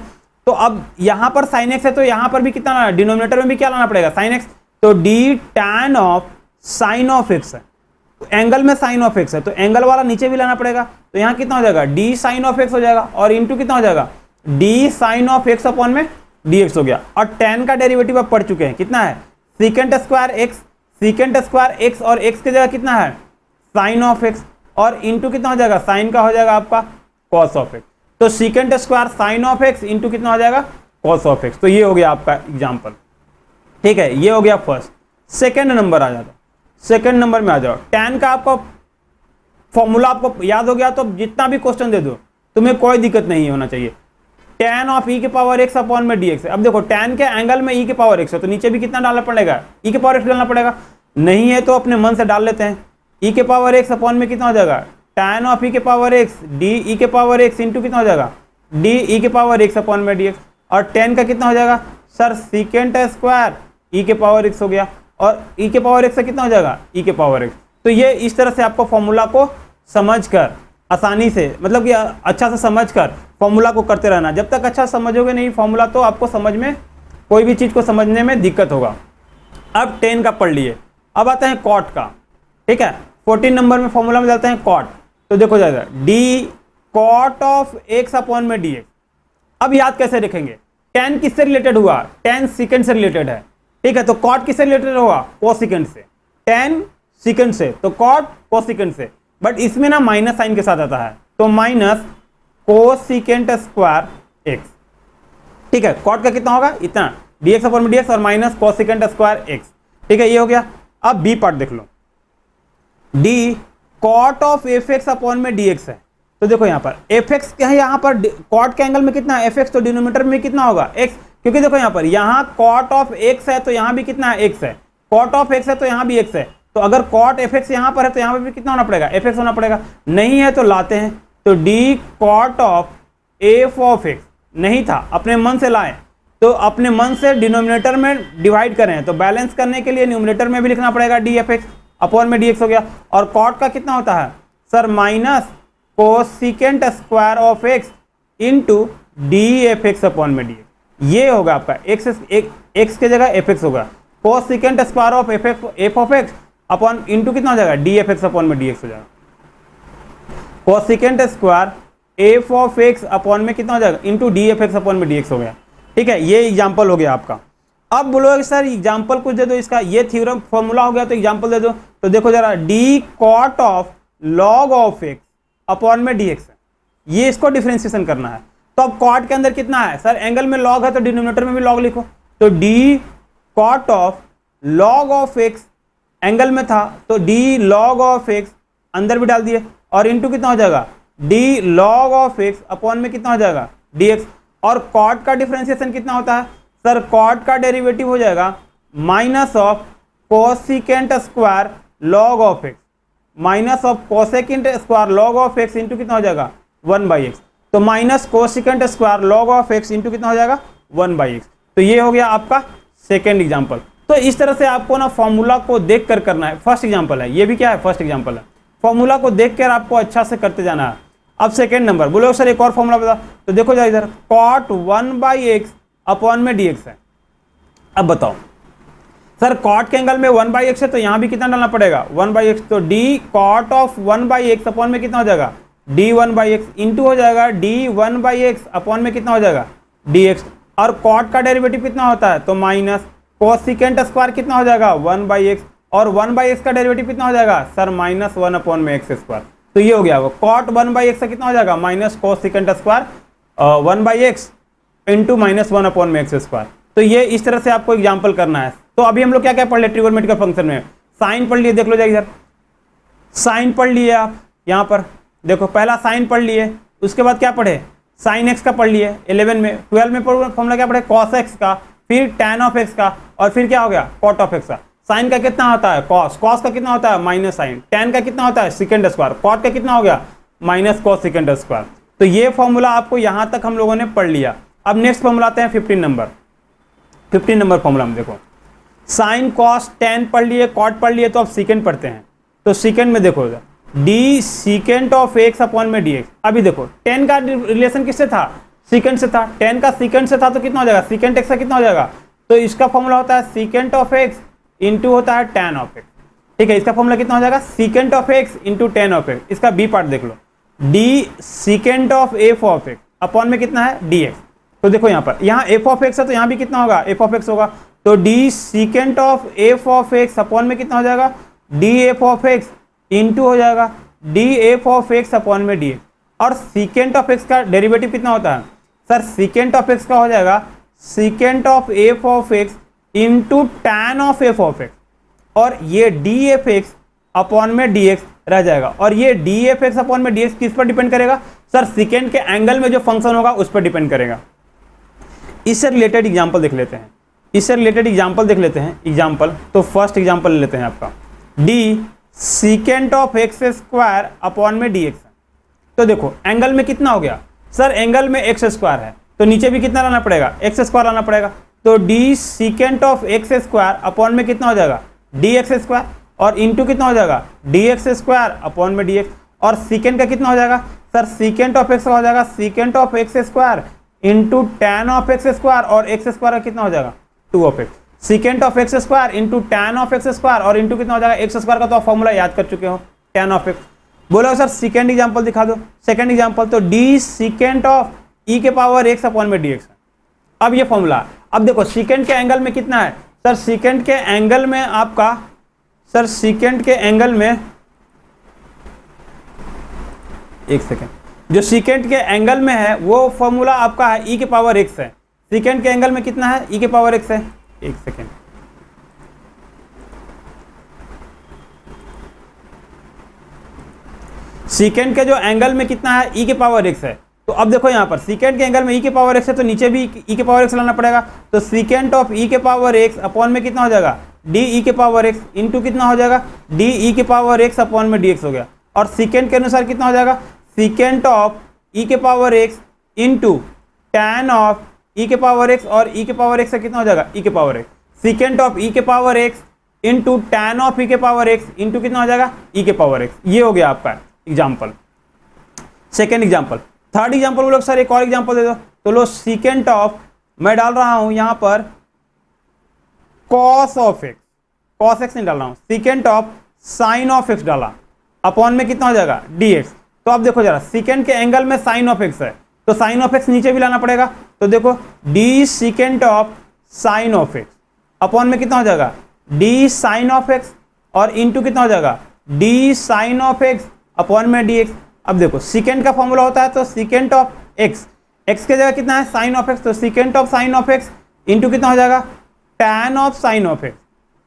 तो अब यहाँ पर साइन एक्स है तो यहाँ पर भी कितना लाना, डिनोमिनेटर में भी क्या लाना पड़ेगा, साइन एक्स, तो D tan of sine of x है, तो एंगल में साइन ऑफ एक्स है तो एंगल वाला नीचे भी लाना पड़ेगा, तो यहाँ कितना हो जाएगा, डी साइन ऑफ एक्स हो जाएगा, और इंटू कितना हो जाएगा, d sine of x upon में डी एक्स हो गया। और tan का डेरिवेटिव आप पढ़ चुके हैं, कितना है, secant square x, secant square x, और एक्स की जगह कितना है, साइन ऑफ एक्स, और इंटू कितना हो जाएगा, साइन का हो जाएगा आपका कॉस ऑफ एक्स। तो secant square sine of x into कितना हो जाएगा, कॉस ऑफ एक्स। तो ये हो गया आपका एग्जाम्पल, ठीक है, ये हो गया फर्स्ट। सेकेंड नंबर आ जाता, सेकेंड नंबर में आ जाओ, tan का आपको फॉर्मूला आपको याद हो गया तो जितना भी क्वेश्चन दे दो तुम्हें कोई दिक्कत नहीं होना चाहिए। tan ऑफ e के पावर x अपॉन में dx है। अब देखो tan के एंगल में e के पावर x है तो नीचे भी कितना डालना पड़ेगा, e के पावर x डालना पड़ेगा, नहीं है तो अपने मन से डाल लेते हैं, e के पावर x अपॉन में कितना हो जाएगा, tan ऑफ e के पावर x डी e के पावर x इंटू कितना हो जाएगा, डी e के पावर x अपॉन में dx, और tan का कितना हो जाएगा सर, सीकेंट स्क्वायर e के पावर x हो गया, और e के पावर x से कितना हो जाएगा, e के पावर x। तो ये इस तरह से आपको फॉर्मूला को समझकर आसानी से, मतलब कि अच्छा से समझकर फॉर्मूला को करते रहना। जब तक अच्छा समझोगे नहीं फॉर्मूला तो आपको समझ में, कोई भी चीज़ को समझने में दिक्कत होगा। अब 10 का पढ़ लिए, अब आते हैं कॉट का, ठीक है। 14 नंबर में फॉर्मूला में डालते हैं कॉट, तो देखो जाएगा d cot of x upon में डी एक्स। अब याद कैसे रखेंगे, tan किससे रिलेटेड हुआ, tan सीकेंड से रिलेटेड है, ठीक है। तो कॉट किससे रिलेटेड होगा, कोसिकेंड से, tan सीकेंड से, तो कॉट कोसिकेंड से, बट इसमें ना माइनस साइन के साथ आता है, तो माइनस कोसिकेंट स्क्वायर एक्स, ठीक है। कॉट का कितना होगा, इतना dx अपॉन में dx, और माइनस कोसिकेंट स्क्वायर एक्स, ठीक है, ये हो गया। अब बी पार्ट देख लो, D cot of F x upon में dx है, तो देखो यहाँ पर एफ एक्स क्या है, यहाँ पर कॉट के एंगल में कितना है, एफ एक्स, तो डिनोमिनेटर में कितना होगा, एक्स, क्योंकि देखो यहाँ पर यहाँ कॉट ऑफ एक्स है तो यहाँ भी कितना है, एक्स है, कॉट ऑफ एक्स है तो यहाँ भी एक्स है, तो अगर कॉट एफ एक्स यहाँ पर है तो यहाँ पर भी कितना होना पड़ेगा, एफ एक्स होना पड़ेगा, नहीं है तो लाते हैं, तो d cot of F of x, नहीं था अपने मन से लाएं, तो अपने मन से डिनोमिनेटर में डिवाइड करें, तो बैलेंस करने के लिए न्यूमिनेटर में भी लिखना पड़ेगा डी एफ एक्स अपॉन में डी एक्स हो गया, और कॉट का कितना होता है sir, minus cosecant square of x into D F x upon में डी एक्स। ये होगा आपका एक्स की जगह एफ एक्स होगा, cosecant square of F of x upon into कितना हो जाएगा, डी एफ एक्स अपॉन में डी एक्स हो जाएगा, cosecant square F of x upon में कितना हो जाएगा, into D F x upon में डी एक्स हो गया। ठीक है, ये एग्जाम्पल हो गया आपका। अब बोलोगे सर एग्जाम्पल कुछ दे दो इसका, ये थ्योरम फॉर्मूला हो गया तो एग्जाम्पल दे दो। तो देखो जरा, d cot of log of x upon में डी एक्स है, ये इसको डिफरेंशिएशन करना है। तो अब कॉट के अंदर कितना है सर, एंगल में लॉग है तो डिनोमिनेटर में भी लॉग लिखो। तो d cot of log of x angle में था तो डी लॉग ऑफ एक्स अंदर भी डाल दिए, और इंटू कितना हो जाएगा, D log of x upon में कितना हो जाएगा, डी एक्स। और कॉट का डिफरेंशिएशन कितना होता है सर, कॉट का डेरिवेटिव हो जाएगा minus of cosecant square log of x, minus of cosecant square log of x into कितना हो जाएगा, 1/x। तो minus cosecant square log of x into कितना हो जाएगा, 1/x। तो ये हो गया आपका सेकेंड एग्जाम्पल। तो इस तरह से आपको ना फॉर्मूला को देख कर करना है। फर्स्ट एग्जाम्पल है, ये भी क्या है, फर्स्ट एग्जाम्पल है। फॉर्मूला को देख कर आपको अच्छा से करते जाना है। अब सेकेंड नंबर बोलो सर एक और फॉर्मूला बता, तो देखो जरा इधर, कॉट 1/x अपॉन में dx है। अब बताओ सर कॉट के एंगल में 1/x है तो यहाँ भी कितना डालना पड़ेगा, 1/x। तो d cot of 1/x upon में कितना हो जाएगा, d 1/x इंटू हो जाएगा d 1/x अपॉन में कितना हो जाएगा, dx। और कॉट का डेरिवेटिव कितना होता है, तो माइनस कोसेकेंट स्क्वायर कितना हो जाएगा, 1/x, और 1/x का डेरिवेटिव कितना हो जाएगा सर, -1 अपॉन में x स्क्वायर। तो ये हो गया वो कॉट 1/x से कितना हो जाएगा, minus cosecant square 1/x into -1 upon में x स्क्वायर। तो ये इस तरह से आपको एग्जाम्पल करना है। तो अभी हम लोग क्या क्या पढ़ लिया ट्रिगोनोमेट्रिक फंक्शन में, साइन पढ़ लिए, देख लो जाइए इधर, साइन पढ़ लिए आप यहाँ पर देखो, पहला साइन पढ़ लिए, उसके बाद क्या पढ़े, साइन एक्स का पढ़ लिए 11 में, 12 में फॉर्मूला क्या पढ़े, कॉस एक्स का, फिर टैन ऑफ एक्स का, और फिर क्या हो गया, कॉट ऑफ एक्स का। साइन का कितना होता है कॉस, कॉस का कितना होता है माइनस साइन, टैन का कितना होता है सेकेंड स्क्वायर, कॉट का कितना हो गया माइनस कॉस सेकेंड स्क्वायर। तो ये फॉर्मूला आपको यहाँ तक हम लोगों ने पढ़ लिया। अब नेक्स्ट फॉर्मूला आते हैं 15 नंबर। 15 नंबर फॉर्मूला में देखो, साइन कॉस टैन पढ़ लिए, कॉट पढ़ लिए, तो अब सीकेंड पढ़ते हैं। तो सीकेंड में देखो d secant of x upon में डी एक्स। अभी देखो टेन का रिलेशन किससे था, सीकेंट से था, टेन का सीकेंट से था तो कितना हो जाएगा, सीकेंट एक्स का कितना हो जाएगा, तो इसका फॉर्मूला होता है सीकेंट ऑफ एक्स इंटू होता है टैन ऑफ एक्स। ठीक है, इसका फॉर्मूला कितना हो जाएगा, secant of x into tan of X. इसका बी पार्ट देख लो, D secant of F of x upon में कितना है डी एक्स। तो देखो यहाँ पर, यहाँ एफ ऑफ एक्स है तो यहाँ भी कितना होगा, एफ ऑफ एक्स होगा। तो D secant of F of x upon में कितना हो जाएगा, D F of x into हो जाएगा D F of x upon में डी एक्स। और सीकेंट ऑफ एक्स का डेरिवेटिव कितना होता है सर, सीकेंट ऑफ एक्स का हो जाएगा secant of F of x into tan of F of x, और ये डी एफ एक्स अपॉन में डी एक्स रह जाएगा। और ये डी एफ एक्स अपॉन में डी एक्स किस पर डिपेंड करेगा सर, सीकेंट के एंगल में जो फंक्शन होगा उस पर डिपेंड करेगा। इससे रिलेटेड एग्जाम्पल देख लेते हैं, इससे रिलेटेड एग्जाम्पल देख लेते हैं। एग्जाम्पल तो फर्स्ट एग्जाम्पल ले लेते हैं आपका, D secant of x square upon में डी एक्स। तो देखो एंगल में कितना हो गया सर, एंगल में एक्स स्क्वायर है तो नीचे भी कितना लाना पड़ेगा, एक्स स्क्वायर लाना पड़ेगा। तो D secant of x square upon में कितना हो जाएगा, डी एक्स स्क्वायर, और इंटू कितना हो जाएगा डी एक्स स्क्वायर अपॉन में डी एक्स। और सीकेंट का कितना हो जाएगा सर, सीकेंट ऑफ एक्स का हो जाएगा secant of x square into tan of x square, और एक्स स्क्वायर का कितना हो जाएगा 2 of x. Secant of x square into tan of x square, और इंटू कितना हो जाएगा एक्स स्क्वायर का तो आप फॉर्मूला याद कर चुके हो, टैन ऑफ एक्स। बोलो सर सेकेंड एग्जाम्पल दिखा दो। सेकेंड एग्जाम्पल तो डी सीकेंट ऑफ ई के पावर एक्स अपॉन में डी एक्स। अब ये फॉर्मूला, अब देखो सीकेंट के एंगल में कितना है सर, सीकेंट के एंगल में आपका सर, सीकेंट के एंगल में, एक सेकेंड, जो सीकेंट के एंगल में है वो फॉर्मूला आपका है ई के पावर एक्स है। सीकेंट के एंगल में कितना है, ई के पावर एक्स है। एक सेकेंड, सीकेंट के जो एंगल में कितना है, ई के पावर एक्स है। तो अब देखो यहाँ पर सीकेंट के एंगल में ई के पावर एक्स है तो नीचे भी ई के पावर एक्स लाना पड़ेगा। तो सीकेंट ऑफ ई के पावर एक्स अपॉन में कितना हो जाएगा, डी ई के पावर एक्स इंटू कितना हो जाएगा, डी ई के पावर एक्स अपॉन में डी एक्स हो गया। और सीकेंट के अनुसार कितना हो जाएगा, सीकेंट ऑफ ई के power x into tan of E के पावर एक्स, और ई के पावर एक्स से कितना हो जाएगा ई के power X. Secant of E के power x into tan of E के पावर एक्स इंटू कितना हो जाएगा ई के पावर एक्स। ये हो गया आपका example, second example. Third example वो लोग सर एक और एग्जाम्पल दे दो। तो लो सीकेंट ऑफ, मैं डाल रहा हूं यहां पर cos of X, cos x नहीं डाल रहा हूं, secant of sine of x डाला, अपॉन में कितना हो जाएगा डी एक्स। तो अब देखो जरा, सीकेंड के एंगल में साइन ऑफ एक्स है, तो साइन ऑफ एक्स नीचे भी लाना पड़ेगा। तो देखो d secant of sine of x upon में कितना हो जाएगा, डी साइन ऑफ एक्स, और इंटू कितना हो जाएगा, d sine of x upon में डी एक्स। अब देखो सीकेंड का फॉर्मूला होता है तो सीकेंट ऑफ एक्स, एक्स के जगह कितना है साइन ऑफ एक्स, तो secant of sine of x into कितना हो जाएगा, tan of sine of x,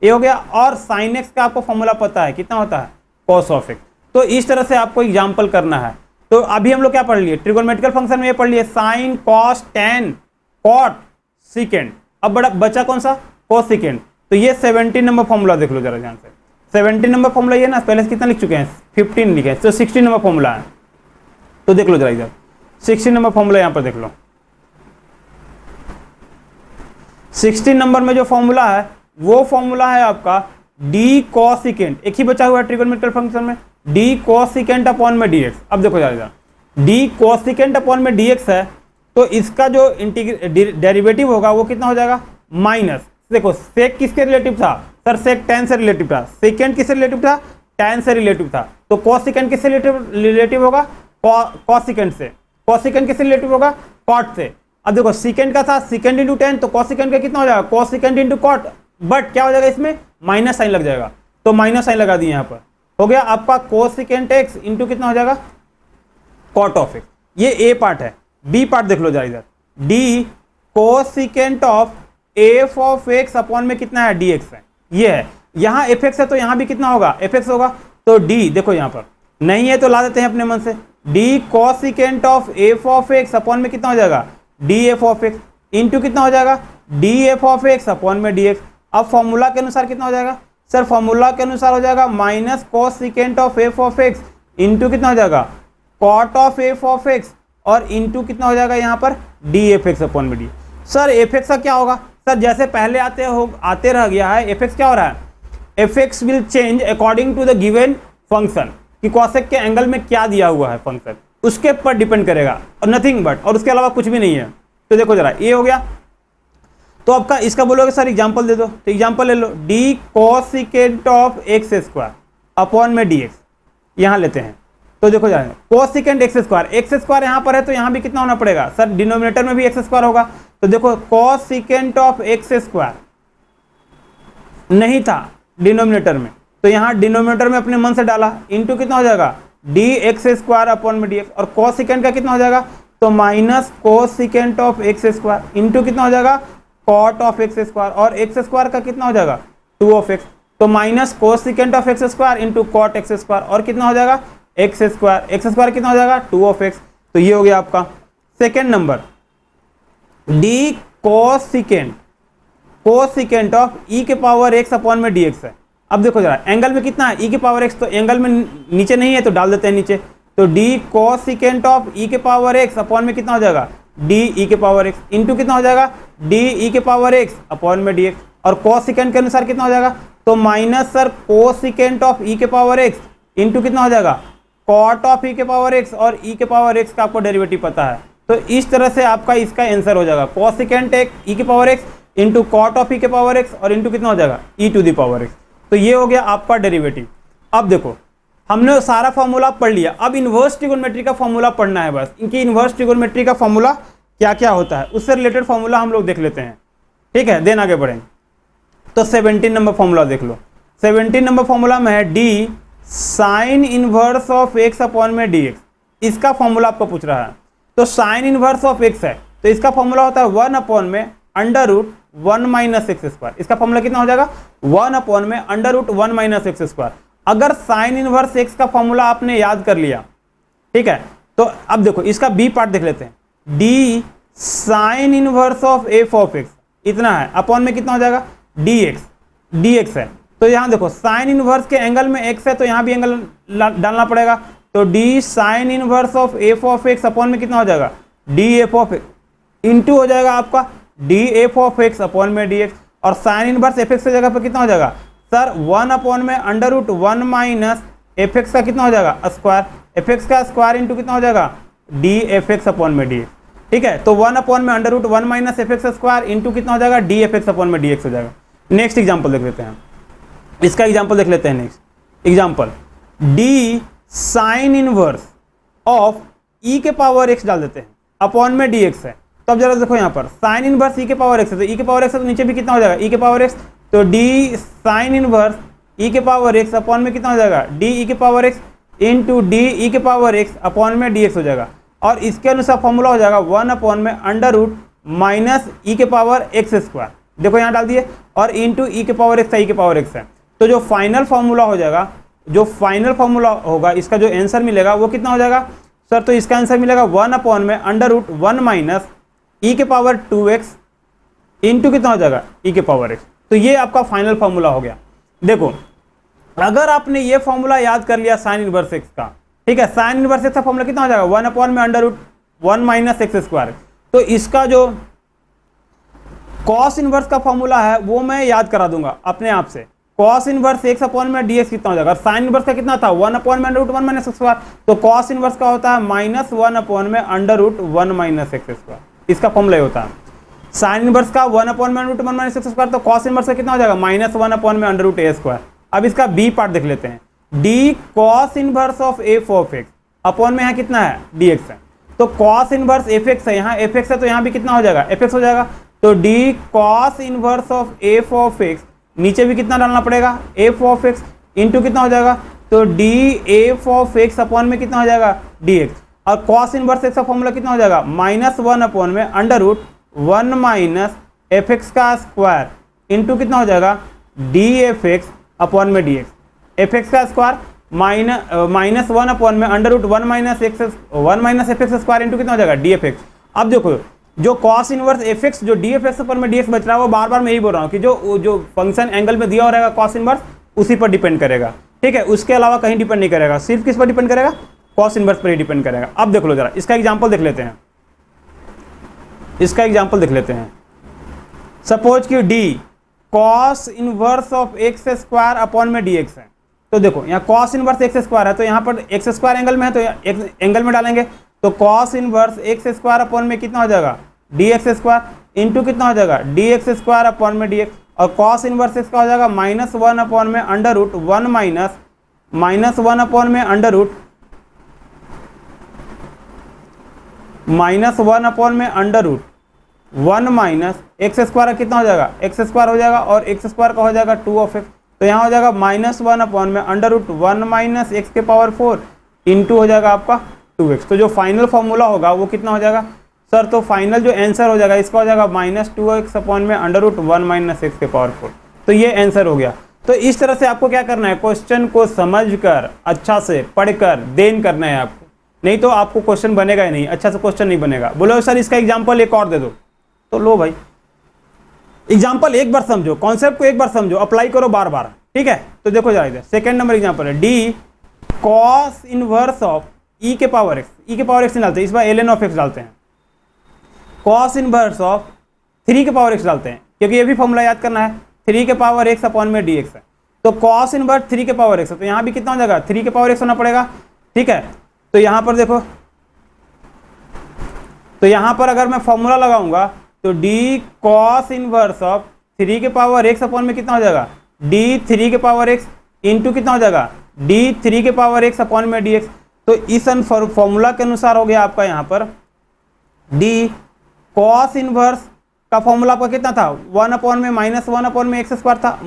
ये हो गया। और साइन एक्स का आपको फॉर्मूला पता है कितना होता है, कॉस ऑफ एक्स। तो इस तरह से आपको एग्जाम्पल करना है। तो अभी हम लोग क्या पढ़ लिए, ट्रिगोनोमेट्रिकल फंक्शन में ये पढ़ लिए sine cos tan cot secant. अब बड़ा बचा कौन सा, कॉस सीकेंड। तो ये 17 नंबर फॉर्मूला देख लो जरा ध्यान से, 17 नंबर फॉर्मूला ये ना, पहले से कितना लिख चुके हैं, 15 लिखे हैं, तो 16 नंबर फॉर्मूला है। तो देख लो जरा इधर 16 नंबर फॉर्मूला यहाँ पर देख लो। 16 नंबर में जो फॉर्मूला है वो फॉर्मूला है आपका डी कॉस सीकेंट, एक ही बचा हुआ है ट्रिगोनोमेट्रिकल फंक्शन में, डी कॉस सीकेंट अपॉन में डी एक्स। अब देखो जरा, डी कॉस सीकेंट अपॉन में डी एक्स है, तो इसका जो डेरिवेटिव होगा वो कितना हो जाएगा, माइनस, देखो सेक किसके रिलेटिव था सर, सेक टैन से रिलेटिव था, सेकेंड किससे रिलेटिव था, टैन से रिलेटिव था, तो कॉस सीकेंट किससे रिलेटिव होगा, कॉस सीकेंट से, कॉस सीकेंट किससे रिलेटिव होगा, कॉट से। अब देखो सीकेंट का था सीकेंड इंटू टैन, तो कॉस सीकेंट का कितना हो जाएगा, cosecant into cot, but क्या हो जाएगा इसमें माइनस साइन लग जाएगा, तो माइनस साइन लगा दिए यहाँ पर, हो गया आपका कोस सीकेंट एक्स इंटू कितना हो जाएगा, कॉट ऑफ एक्स। ये ए पार्ट है। बी पार्ट देख लो जरा इधर, d cosecant of F of x upon में कितना है, डी एक्स है, ये है। यहाँ एफ एक्स है तो यहाँ भी कितना होगा, एफ एक्स होगा, तो डी देखो यहाँ पर नहीं है तो ला देते हैं अपने मन से, D cosecant of F of x upon में कितना हो जाएगा, D F of x into कितना हो जाएगा, D F of x upon में डी एक्स। अब फॉर्मूला के अनुसार कितना हो जाएगा सर, फॉर्मूला के अनुसार हो जाएगा minus cosecant of F of x into कितना हो जाएगा, cot of F of x, और इंटू कितना हो जाएगा यहाँ पर डी एफ एक्स अपॉन में डी। सर एफ एक्स का क्या होगा सर, जैसे पहले आते रह गया है, एफ एक्स क्या हो रहा है, F x will change according to the given function, कि कॉसेक के एंगल में क्या दिया हुआ है फंक्शन, उसके पर डिपेंड करेगा और नथिंग बट, और उसके अलावा कुछ भी नहीं है। तो देखो जरा ये हो गया। तो आपका इसका बोलोगे सर एग्जांपल दे दो, तो एग्जांपल ले लो, D cosecant of x square upon में डी एक्स, यहाँ लेते हैं। तो देखो जरा कॉस सीकेंट एक्स स्क्वायर यहाँ पर है, तो यहाँ भी कितना होना पड़ेगा सर, डिनोमिनेटर में भी एक्स स्क्वायर होगा, तो देखो cos secant of x square नहीं था डिनोमिनेटर में, तो यहाँ डिनोमिनेटर में अपने मन से डाला, इंटू कितना हो जाएगा, डी एक्स स्क्वायर अपॉन में डी एक्स, और कॉस सीकेंट का कितना हो जाएगा, तो minus cosecant of x square into कितना हो जाएगा, कॉट ऑफ एक्स स्क्वायर, और एक्स स्क्वायर का कितना हो जाएगा, 2 ऑफ एक्स, तो minus cosecant of x square into cot x square, और कितना हो जाएगा एक्स स्क्वायर कितना हो जाएगा 2 ऑफ एक्स। तो ये हो गया आपका second number, D cosecant of E के पावर एक्स अपॉन में डी एक्स है। अब देखो जरा एंगल में कितना है, ई के पावर एक्स, तो एंगल में नीचे नहीं है तो डाल देते हैं नीचे, तो D cosecant of E के पावर एक्स अपॉन में कितना हो जाएगा, डी ई के पावर एक्स इंटू कितना हो जाएगा, डी ई के पावर एक्स अपॉन में डी एक्स, और कोस सीकेंट के अनुसार कितना हो जाएगा, तो minus sir cosecant of E के पावर एक्स इंटू कितना हो जाएगा, कॉट ऑफ ई के पावर एक्स, और ई के पावर एक्स का आपको डेरिवेटिव पता है, तो इस तरह से आपका इसका आंसर हो जाएगा कोस सीकेंट ई के power x into cot of E के पावर एक्स, और इंटू कितना हो जाएगा E to the power X. तो ये हो गया आपका डेरिवेटिव। अब देखो हमने सारा फॉर्मूला पढ़ लिया, अब इन्वर्स ट्रिगोनोमेट्री का फॉर्मूला पढ़ना है बस, इनकी इन्वर्स ट्रिगोनोमेट्री का फॉर्मूला क्या क्या होता है उससे रिलेटेड फॉर्मूला हम लोग देख लेते हैं, ठीक है, देन आगे बढ़ेंगे। तो 17 नंबर फॉर्मूला देख लो, 17 नंबर फॉर्मूला में है D sine inverse of x upon में डी एक्स, इसका फॉर्मूला आपको पूछ रहा है। तो साइन इनवर्स ऑफ एक्स है तो इसका फॉर्मूला होता है 1 अपॉन में under root 1 minus x square, इसका फॉर्मूला कितना हो जाएगा 1 अपॉन में under root 1 minus x square. अगर साइन इनवर्स एक्स का फॉर्मूला आपने याद कर लिया, ठीक है, तो अब देखो इसका बी पार्ट देख लेते हैं, D sine inverse of F of x इतना है, अपॉन में कितना हो जाएगा डी एक्स है, तो यहाँ देखो साइन इनवर्स के एंगल में एक्स है तो यहाँ भी एंगल डालना पड़ेगा, तो d sine inverse of F of x upon में कितना हो जाएगा D F of x into हो जाएगा आपका D F of x upon में डी एक्स, और साइन इनवर्स एफ एक्स की जगह पर कितना हो जाएगा सर 1 अपॉन में under root 1 minus f x का कितना हो जाएगा स्क्वायर, एफ एक्स का स्क्वायर इंटू कितना हो जाएगा डी एफ एक्स अपॉन में डी एक्स, ठीक है। तो 1 अपॉन में under root 1 minus f x square into कितना हो जाएगा डी एफ एक्स अपॉन में डी एक्स हो जाएगा। नेक्स्ट एग्जाम्पल देख लेते हैं, इसका एग्जाम्पल देख लेते हैं। Next example D sine inverse of E के पावर एक्स डाल देते हैं, अपॉन में डी एक्स है। तो अब जरा देखो यहाँ पर साइन इनवर्स ई के पावर एक्स है, तो ई के पावर एक्स है तो नीचे भी कितना हो जाएगा ई के पावर एक्स, तो डी साइन इनवर्स ई के पावर एक्स अपॉन में कितना हो जाएगा डी ई के power x into D E के पावर एक्स अपॉन में डी एक्स हो जाएगा। और इसके अनुसार फॉर्मूला हो जाएगा 1 अपॉन में अंडर रूट माइनस ई के पावर एक्स स्क्वायर, देखो यहाँ डाल दिए, और इंटू ई के पावर एक्स ई के पावर एक्स है। तो जो फाइनल फॉर्मूला हो जाएगा, जो फाइनल फॉर्मूला होगा, इसका जो आंसर मिलेगा वो कितना हो जाएगा सर, तो इसका आंसर मिलेगा 1 अपॉन में अंडर रूट 1 माइनस ई के पावर 2x इंटू कितना हो जाएगा ई के पावर x। तो ये आपका फाइनल फॉर्मूला हो गया। देखो अगर आपने ये फॉर्मूला याद कर लिया साइन इनवर्स x का, ठीक है, साइन इनवर्स x का फॉर्मूला कितना हो जाएगा 1 अपॉन में under root 1 minus x square. तो इसका जो कॉस इनवर्स का फॉर्मूला है वो मैं याद करा दूंगा अपने आप से, कॉस इनवर्स एक्स अपॉन में डी एक्स कितना हो जाएगा, साइन इनवर्स का कितना था 1 अपॉन में under root 1 minus x square, तो कॉस इनवर्स का होता है माइनस 1 अपॉन में under root 1 minus x square, इसका फॉर्मूला ही होता है। साइन इनवर्स का 1 अपॉन में under root 1 minus x square, तो कॉस इनवर्स का कितना हो जाएगा माइनस 1 अपॉन में अंडर रूट ए स्क्वायर। अब इसका बी पार्ट देख लेते हैं, d cos inverse of F of x upon में यहाँ कितना है डी एक्स है, तो कॉस इनवर्स एफ एक्स है, यहाँ एफ एक्स है तो यहाँ भी कितना हो जाएगा एफ एक्स हो जाएगा, तो d cos inverse of F of x, नीचे भी कितना डालना पड़ेगा एफ ऑफ एक्स इंटू कितना हो जाएगा, तो D F of x upon में कितना हो जाएगा डी एक्स, और कॉस इनवर्स एक्स का फॉर्मूला कितना हो जाएगा माइनस 1 अपॉन में under root 1 minus f x का स्क्वायर इंटू कितना हो जाएगा डी एफ एक्स अपॉन में डी एक्स, एफ एक्स का स्क्वायर माइनस 1 अपॉन में under root 1 minus f x square into कितना हो जाएगा डी एफ एक्स। अब देखो जो कॉस इनवर्स एफ एक्स जो डी एफ एक्स पर में डी एक्स बच रहा है वो बार बार मैं यही बोल रहा हूँ कि जो फंक्शन एंगल में दिया हो रहेगा कॉस इनवर्स उसी पर डिपेंड करेगा, ठीक है, उसके अलावा कहीं डिपेंड नहीं करेगा, सिर्फ किस पर डिपेंड करेगा कॉस इनवर्स पर ही डिपेंड करेगा। अब देख लो जरा इसका एग्जांपल देख लेते हैं, इसका एग्जांपल देख लेते हैं। सपोज कि D cos inverse of x square upon में डी एक्स है, तो देखो यहाँ कॉस इनवर्स एक्स स्क्वायर है तो यहाँ पर एक्स स्क्वायर एंगल में है तो एक्स एंगल में डालेंगे, तो cos inverse x square upon में कितना हो जाएगा डी एक्स स्क्वायर इंटू कितना हो जाएगा डी एक्स स्क्वायर अपॉन में डी एक्स, और कॉस इनवर्स एक्स का हो जाएगा माइनस 1 अपॉन में अंडर रूट 1 माइनस 1 अपॉन में अंडर रूट माइनस 1 अपॉन में under root 1 minus x square कितना हो जाएगा एक्स स्क्वायर हो जाएगा, और एक्स स्क्वायर का हो जाएगा 2 ऑफ एक्स, तो यहाँ हो जाएगा माइनस 1 अपॉन में अंडर रूट 1 माइनस एक्स के पावर 4 इंटू हो जाएगा आपका 2x। तो जो फाइनल फॉर्मूला होगा वो कितना हो जाएगा सर, तो फाइनल जो आंसर हो जाएगा इसका हो जाएगा माइनस 2x अपॉन में अंडर रूट 1 माइनस एक्स के पावर 4। तो ये आंसर हो गया। तो इस तरह से आपको क्या करना है, क्वेश्चन को समझकर अच्छा से पढ़कर देन करना है आपको, नहीं तो आपको क्वेश्चन बनेगा ही नहीं, अच्छा से क्वेश्चन नहीं बनेगा। बोलो सर इसका एग्जाम्पल एक और दे दो, तो लो भाई एग्जाम्पल एक बार समझो, कॉन्सेप्ट को एक बार समझो, अप्लाई करो बार बार, ठीक है। तो देखो जरा इधर सेकेंड नंबर एग्जाम्पल है, D cos inverse of E के पावर एक्स, ई के पावर एक्स नहीं डालते, इस बार एल एन ऑफ एक्स डालते हैं, कॉस इनवर्स ऑफ 3 के पावर एक्स डालते हैं, क्योंकि ये भी फॉर्मूला याद करना है, 3 के पावर एक्स अपॉन में डी एक्स है, तो कॉस इनवर्स 3 के पावर एक्स है, तो यहाँ भी कितना हो जाएगा 3 के पावर एक्स होना पड़ेगा, ठीक है। तो यहाँ पर देखो, तो यहाँ पर अगर मैं फॉर्मूला लगाऊंगा तो डी कॉस इनवर्स ऑफ 3 के पावर एक्स अपॉन में कितना हो जाएगा डी 3 के पावर एक्स इंटू कितना हो जाएगा डी 3 के पावर एक्स अपॉन में डी एक्स। तो इस फॉर्मूला के अनुसार हो गया आपका यहाँ पर डी कॉस इनवर्स का फॉर्मूला आपका कितना था 1 अपॉन में माइनस 1 अपॉन में एक्स स्क्वायर था,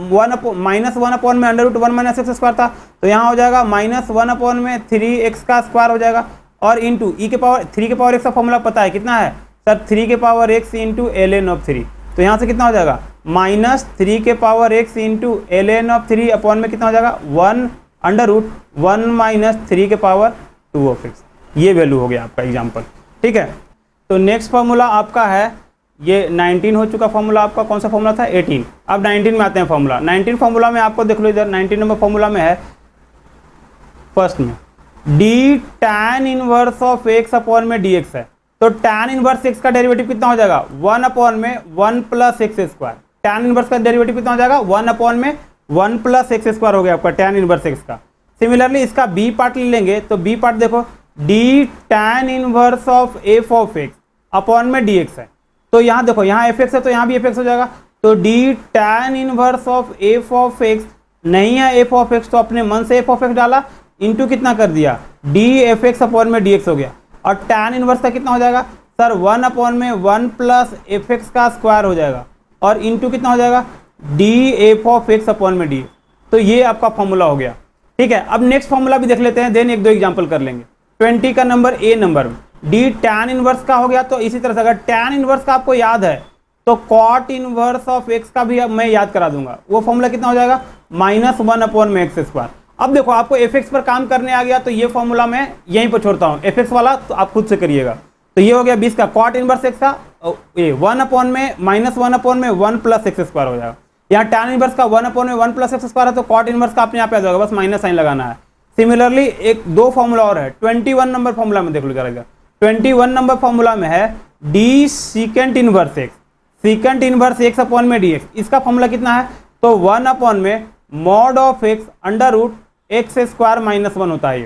माइनस 1 अपॉन में under root 1 minus x square था, तो यहाँ हो जाएगा माइनस 1 अपॉन में 3x का स्क्वायर हो जाएगा, और इंटू ई के पावर 3 के पावर एक्स का फॉर्मूला पता है कितना है सर 3 के power x into l n of 3, तो यहाँ से कितना हो जाएगा माइनस 3 के power x into l n of 3 upon में कितना हो जाएगा 1 अंडर रूट 1 माइनस 3 के पावर 2 ऑफ एक्स। ये वैल्यू हो गया आपका एग्जाम्पल, ठीक है। तो नेक्स्ट फार्मूला आपका है, ये 19 हो चुका फार्मूला आपका, कौन सा फार्मूला था 18, अब 19 में आते हैं फार्मूला। 19 फार्मूला में आपको देख लो इधर 19 नंबर फार्मूला में है फर्स्ट में D tan inverse of x upon में डी एक्स है, तो टैन इनवर्स एक्स का डेरिवेटिव कितना हो जाएगा 1 अपॉन में 1 plus x square, tan inverse का डेरिवेटिव कितना हो जाएगा 1 अपॉन में 1 प्लस एक्स स्क्वायर हो गया आपका टैन इनवर्स एक्स का। सिमिलरली इसका बी पार्ट ले लेंगे, तो बी पार्ट देखो D tan inverse of F of x upon में डी एक्स है, तो यहाँ देखो यहाँ एफ एक्स है तो यहाँ भी एफ एक्स हो जाएगा, तो D tan inverse of F of x नहीं है एफ ऑफ एक्स, तो अपने मन से एफ ऑफ एक्स डाला इंटू कितना कर दिया डी एफ एक्स अपॉन में डी एक्स हो गया, और tan इनवर्स का कितना हो जाएगा सर 1 अपॉन में 1 प्लस एफ एक्स का स्क्वायर हो जाएगा, और इंटू कितना हो जाएगा D F of x upon में डी। तो ये आपका फॉर्मूला हो गया। ठीक है, अब नेक्स्ट फॉर्मूला भी देख लेते हैं, देन एक दो एग्जांपल कर लेंगे। 20 का नंबर ए नंबर में डी tan इनवर्स का हो गया, तो इसी तरह से अगर tan इनवर्स का आपको याद है तो cot इनवर्स ऑफ x का भी अब मैं याद करा दूंगा। वो फॉर्मूला कितना हो जाएगा -1 अपॉन में एक्स स्क्वायर। अब देखो आपको fx पर काम करने आ गया, तो ये फॉर्मूला मैं यहीं पर छोड़ता हूँ, fx वाला तो आप खुद से करिएगा। तो ये हो गया 20 का cot इनवर्स x का 1 अपॉन में -1 अपॉन में 1 प्लस एक्स स्क्वायर हो जाएगा। यहाँ tan इनवर्स का 1 अपॉन में 1 प्लस एक्स स्क्वायर है, तो cot इनवर्स का अपने आप याद होगा, बस माइनस साइन लगाना है। सिमिलरली एक दो फॉर्मूला और है, 21 नंबर फॉर्मूला में देख लीजिएगा। 21 नंबर फॉर्मूला में है d secant inverse x, secant inverse x upon में डी एक्स। इसका फॉर्मूला कितना है तो 1 अपॉन में mod of x under root x square -1 होता है।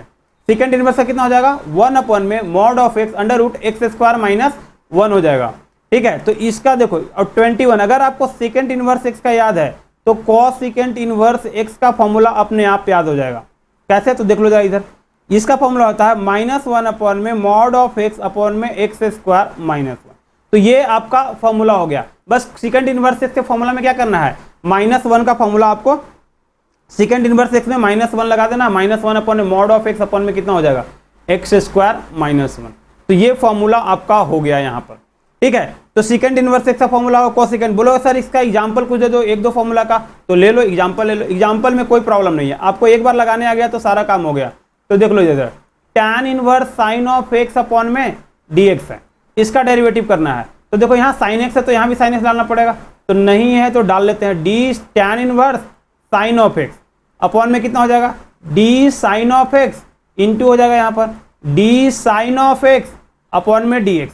सीकेंट इनवर्स का कितना हो जाएगा 1 अपॉन में mod of x under root x square -1 हो जाएगा। ठीक है, तो इसका देखो, और 21 अगर आपको सीकेंट इनवर्स एक्स का याद है तो कॉस सीकेंट इनवर्स एक्स का फॉर्मूला अपने आप याद हो जाएगा। कैसे, तो देख लो जरा इधर, इसका फॉर्मूला होता है -1 अपॉन में मॉड ऑफ एक्स अपॉन में एक्स स्क्वायर -1। तो ये आपका फॉर्मूला हो गया। बस सेकंड इनवर्स एक्स के फॉर्मूला में क्या करना है, -1 का फॉर्मूला आपको सेकंड इनवर्स एक्स में -1 लगा देना, -1 अपॉन में मॉड ऑफ एक्स अपॉन में कितना हो जाएगा एक्स स्क्वायर -1। तो ये फॉर्मूला आपका हो गया यहाँ पर। ठीक है, तो सेकंड इनवर्स एक्स का फॉर्मूला हो कोसेकेंट। बोलो सर इसका एग्जांपल कुछ दे दो, एक दो फॉर्मूला का, तो ले लो एग्जांपल, ले लो। एग्जांपल में कोई प्रॉब्लम नहीं है, आपको एक बार लगाने आ गया तो सारा काम हो गया। तो देख लो इधर, tan inverse sine of x upon में dx है, इसका डेरिवेटिव करना है। तो देखो यहाँ साइन एक्स है तो यहाँ भी साइन एक्स डालना पड़ेगा, तो नहीं है तो डाल लेते हैं d tan inverse sine of x upon में कितना हो जाएगा d sine of x into हो जाएगा यहाँ पर d sine of x upon में dx।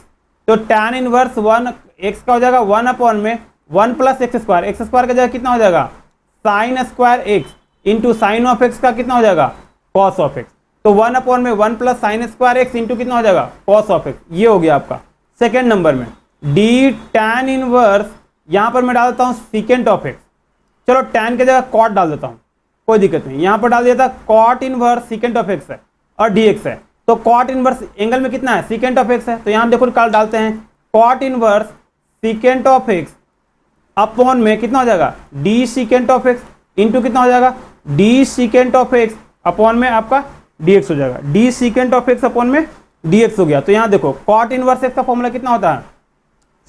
तो tan इनवर्स 1 एक्स का हो जाएगा 1 अपॉन में 1 प्लस एक्स स्क्वायर का जगह कितना हो जाएगा sine square x into sine of x का कितना हो जाएगा कॉस ऑफ एक्स। तो 1 अपॉन में 1 plus sine square x into कितना हो जाएगा कॉस ऑफ एक्स। ये हो गया आपका सेकेंड नंबर में डी tan इनवर्स, यहाँ पर मैं डाल देता हूँ सीकेंट ऑफ एक्स, चलो tan की जगह कॉट डाल देता हूँ, कोई दिक्कत नहीं, यहाँ पर डाल दिया था cot inverse secant of x है और dx है। तो कॉट इनवर्स एंगल में कितना है सीकेंट ऑफ एक्स है, तो यहाँ देखो निकाल डालते हैं cot inverse secant of x upon में कितना हो जाएगा d secant of x into कितना हो जाएगा d secant of x upon में आपका dx हो जाएगा, d secant of x upon में dx हो गया। तो यहाँ देखो कॉट इनवर्स एक्स का फॉर्मूला कितना होता है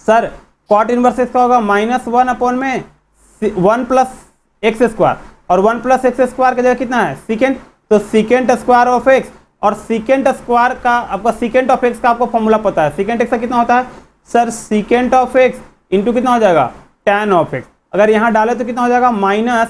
सर, कॉट इनवर्स एक्स का होगा -1 अपॉन में 1 प्लस एक्स स्क्वायर, और 1 प्लस एक्स स्क्वायर का जगह कितना है सीकेंट, तो सीकेंट स्क्वायर ऑफ एक्स, और सीकेंट स्क्वायर का आपका सीकेंट ऑफ एक्स का आपको फॉर्मूला पता है, सीकेंट एक्स का कितना होता है sir secant of x into कितना हो जाएगा tan ऑफ एक्स। अगर यहाँ डाले तो कितना हो जाएगा माइनस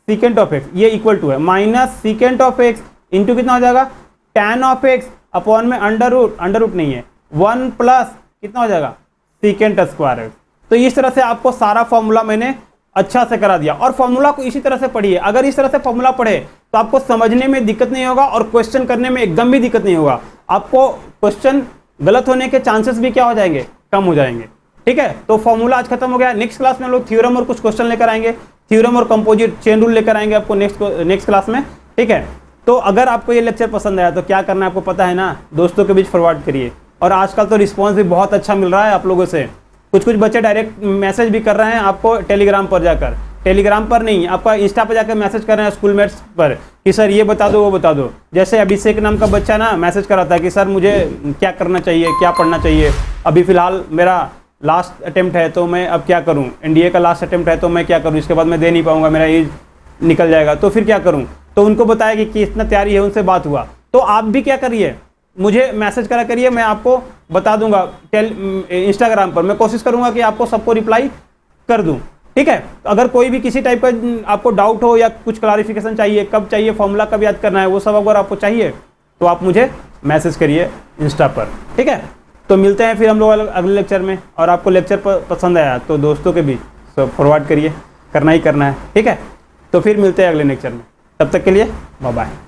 सीकेंट ऑफ एक्स, ये इक्वल टू है minus secant of x into कितना हो जाएगा tan ऑफ एक्स अपॉन में अंडर रूट नहीं है 1 प्लस कितना हो जाएगा सीकेंट स्क्वायर एक्स। तो इस तरह से आपको सारा फॉर्मूला मैंने अच्छा से करा दिया, और फॉर्मूला को इसी तरह से पढ़िए। अगर इस तरह से फॉर्मूला पढ़े तो आपको समझने में दिक्कत नहीं होगा और क्वेश्चन करने में एकदम भी दिक्कत नहीं होगा। आपको क्वेश्चन गलत होने के चांसेस भी क्या हो जाएंगे कम हो जाएंगे। ठीक है, तो फॉर्मूला आज खत्म हो गया। नेक्स्ट क्लास में हम लोग थ्योरम और कुछ क्वेश्चन लेकर आएंगे, थ्योरम और कंपोजिट चेन रूल लेकर आएंगे आपको नेक्स्ट क्लास में। ठीक है, तो अगर आपको ये लेक्चर पसंद आया तो क्या करना है आपको पता है ना, दोस्तों के बीच फॉरवर्ड करिए। और आजकल तो रिस्पॉन्स भी बहुत अच्छा मिल रहा है आप लोगों से, कुछ बच्चे डायरेक्ट मैसेज भी कर रहे हैं आपको टेलीग्राम पर जाकर, टेलीग्राम पर नहीं आपका इंस्टा पर जाकर मैसेज कर रहे हैं स्कूलमेट्स पर कि सर ये बता दो वो बता दो। जैसे अभिषेक नाम का बच्चा ना मैसेज कर रहा था कि सर मुझे क्या करना चाहिए, क्या पढ़ना चाहिए, अभी फ़िलहाल मेरा लास्ट अटेम्प्ट है तो मैं अब क्या करूं, एनडीए का लास्ट अटेम्प्ट है तो मैं क्या करूं, इसके बाद मैं दे नहीं पाऊंगा, मेरा एज निकल जाएगा तो फिर क्या करूं। तो उनको बताया कि इतना तैयारी है, उनसे बात हुआ। तो आप भी क्या करिए, मुझे मैसेज करा करिए, मैं आपको बता दूंगा इंस्टाग्राम पर, मैं कोशिश करूंगा कि आपको सबको रिप्लाई कर दूं। ठीक है, अगर कोई भी किसी टाइप का आपको डाउट हो या कुछ क्लारिफिकेशन चाहिए, कब चाहिए फॉर्मूला कब याद करना है, वो सब अगर आपको चाहिए तो आप मुझे मैसेज करिए इंस्टा पर। ठीक है, तो मिलते हैं फिर हम लोग अगले लेक्चर में। और आपको लेक्चर पसंद आया तो दोस्तों के बीच सब फॉरवर्ड करिए, करना ही करना है। ठीक है, तो फिर मिलते हैं अगले लेक्चर में, तब तक के लिए बाय बाय।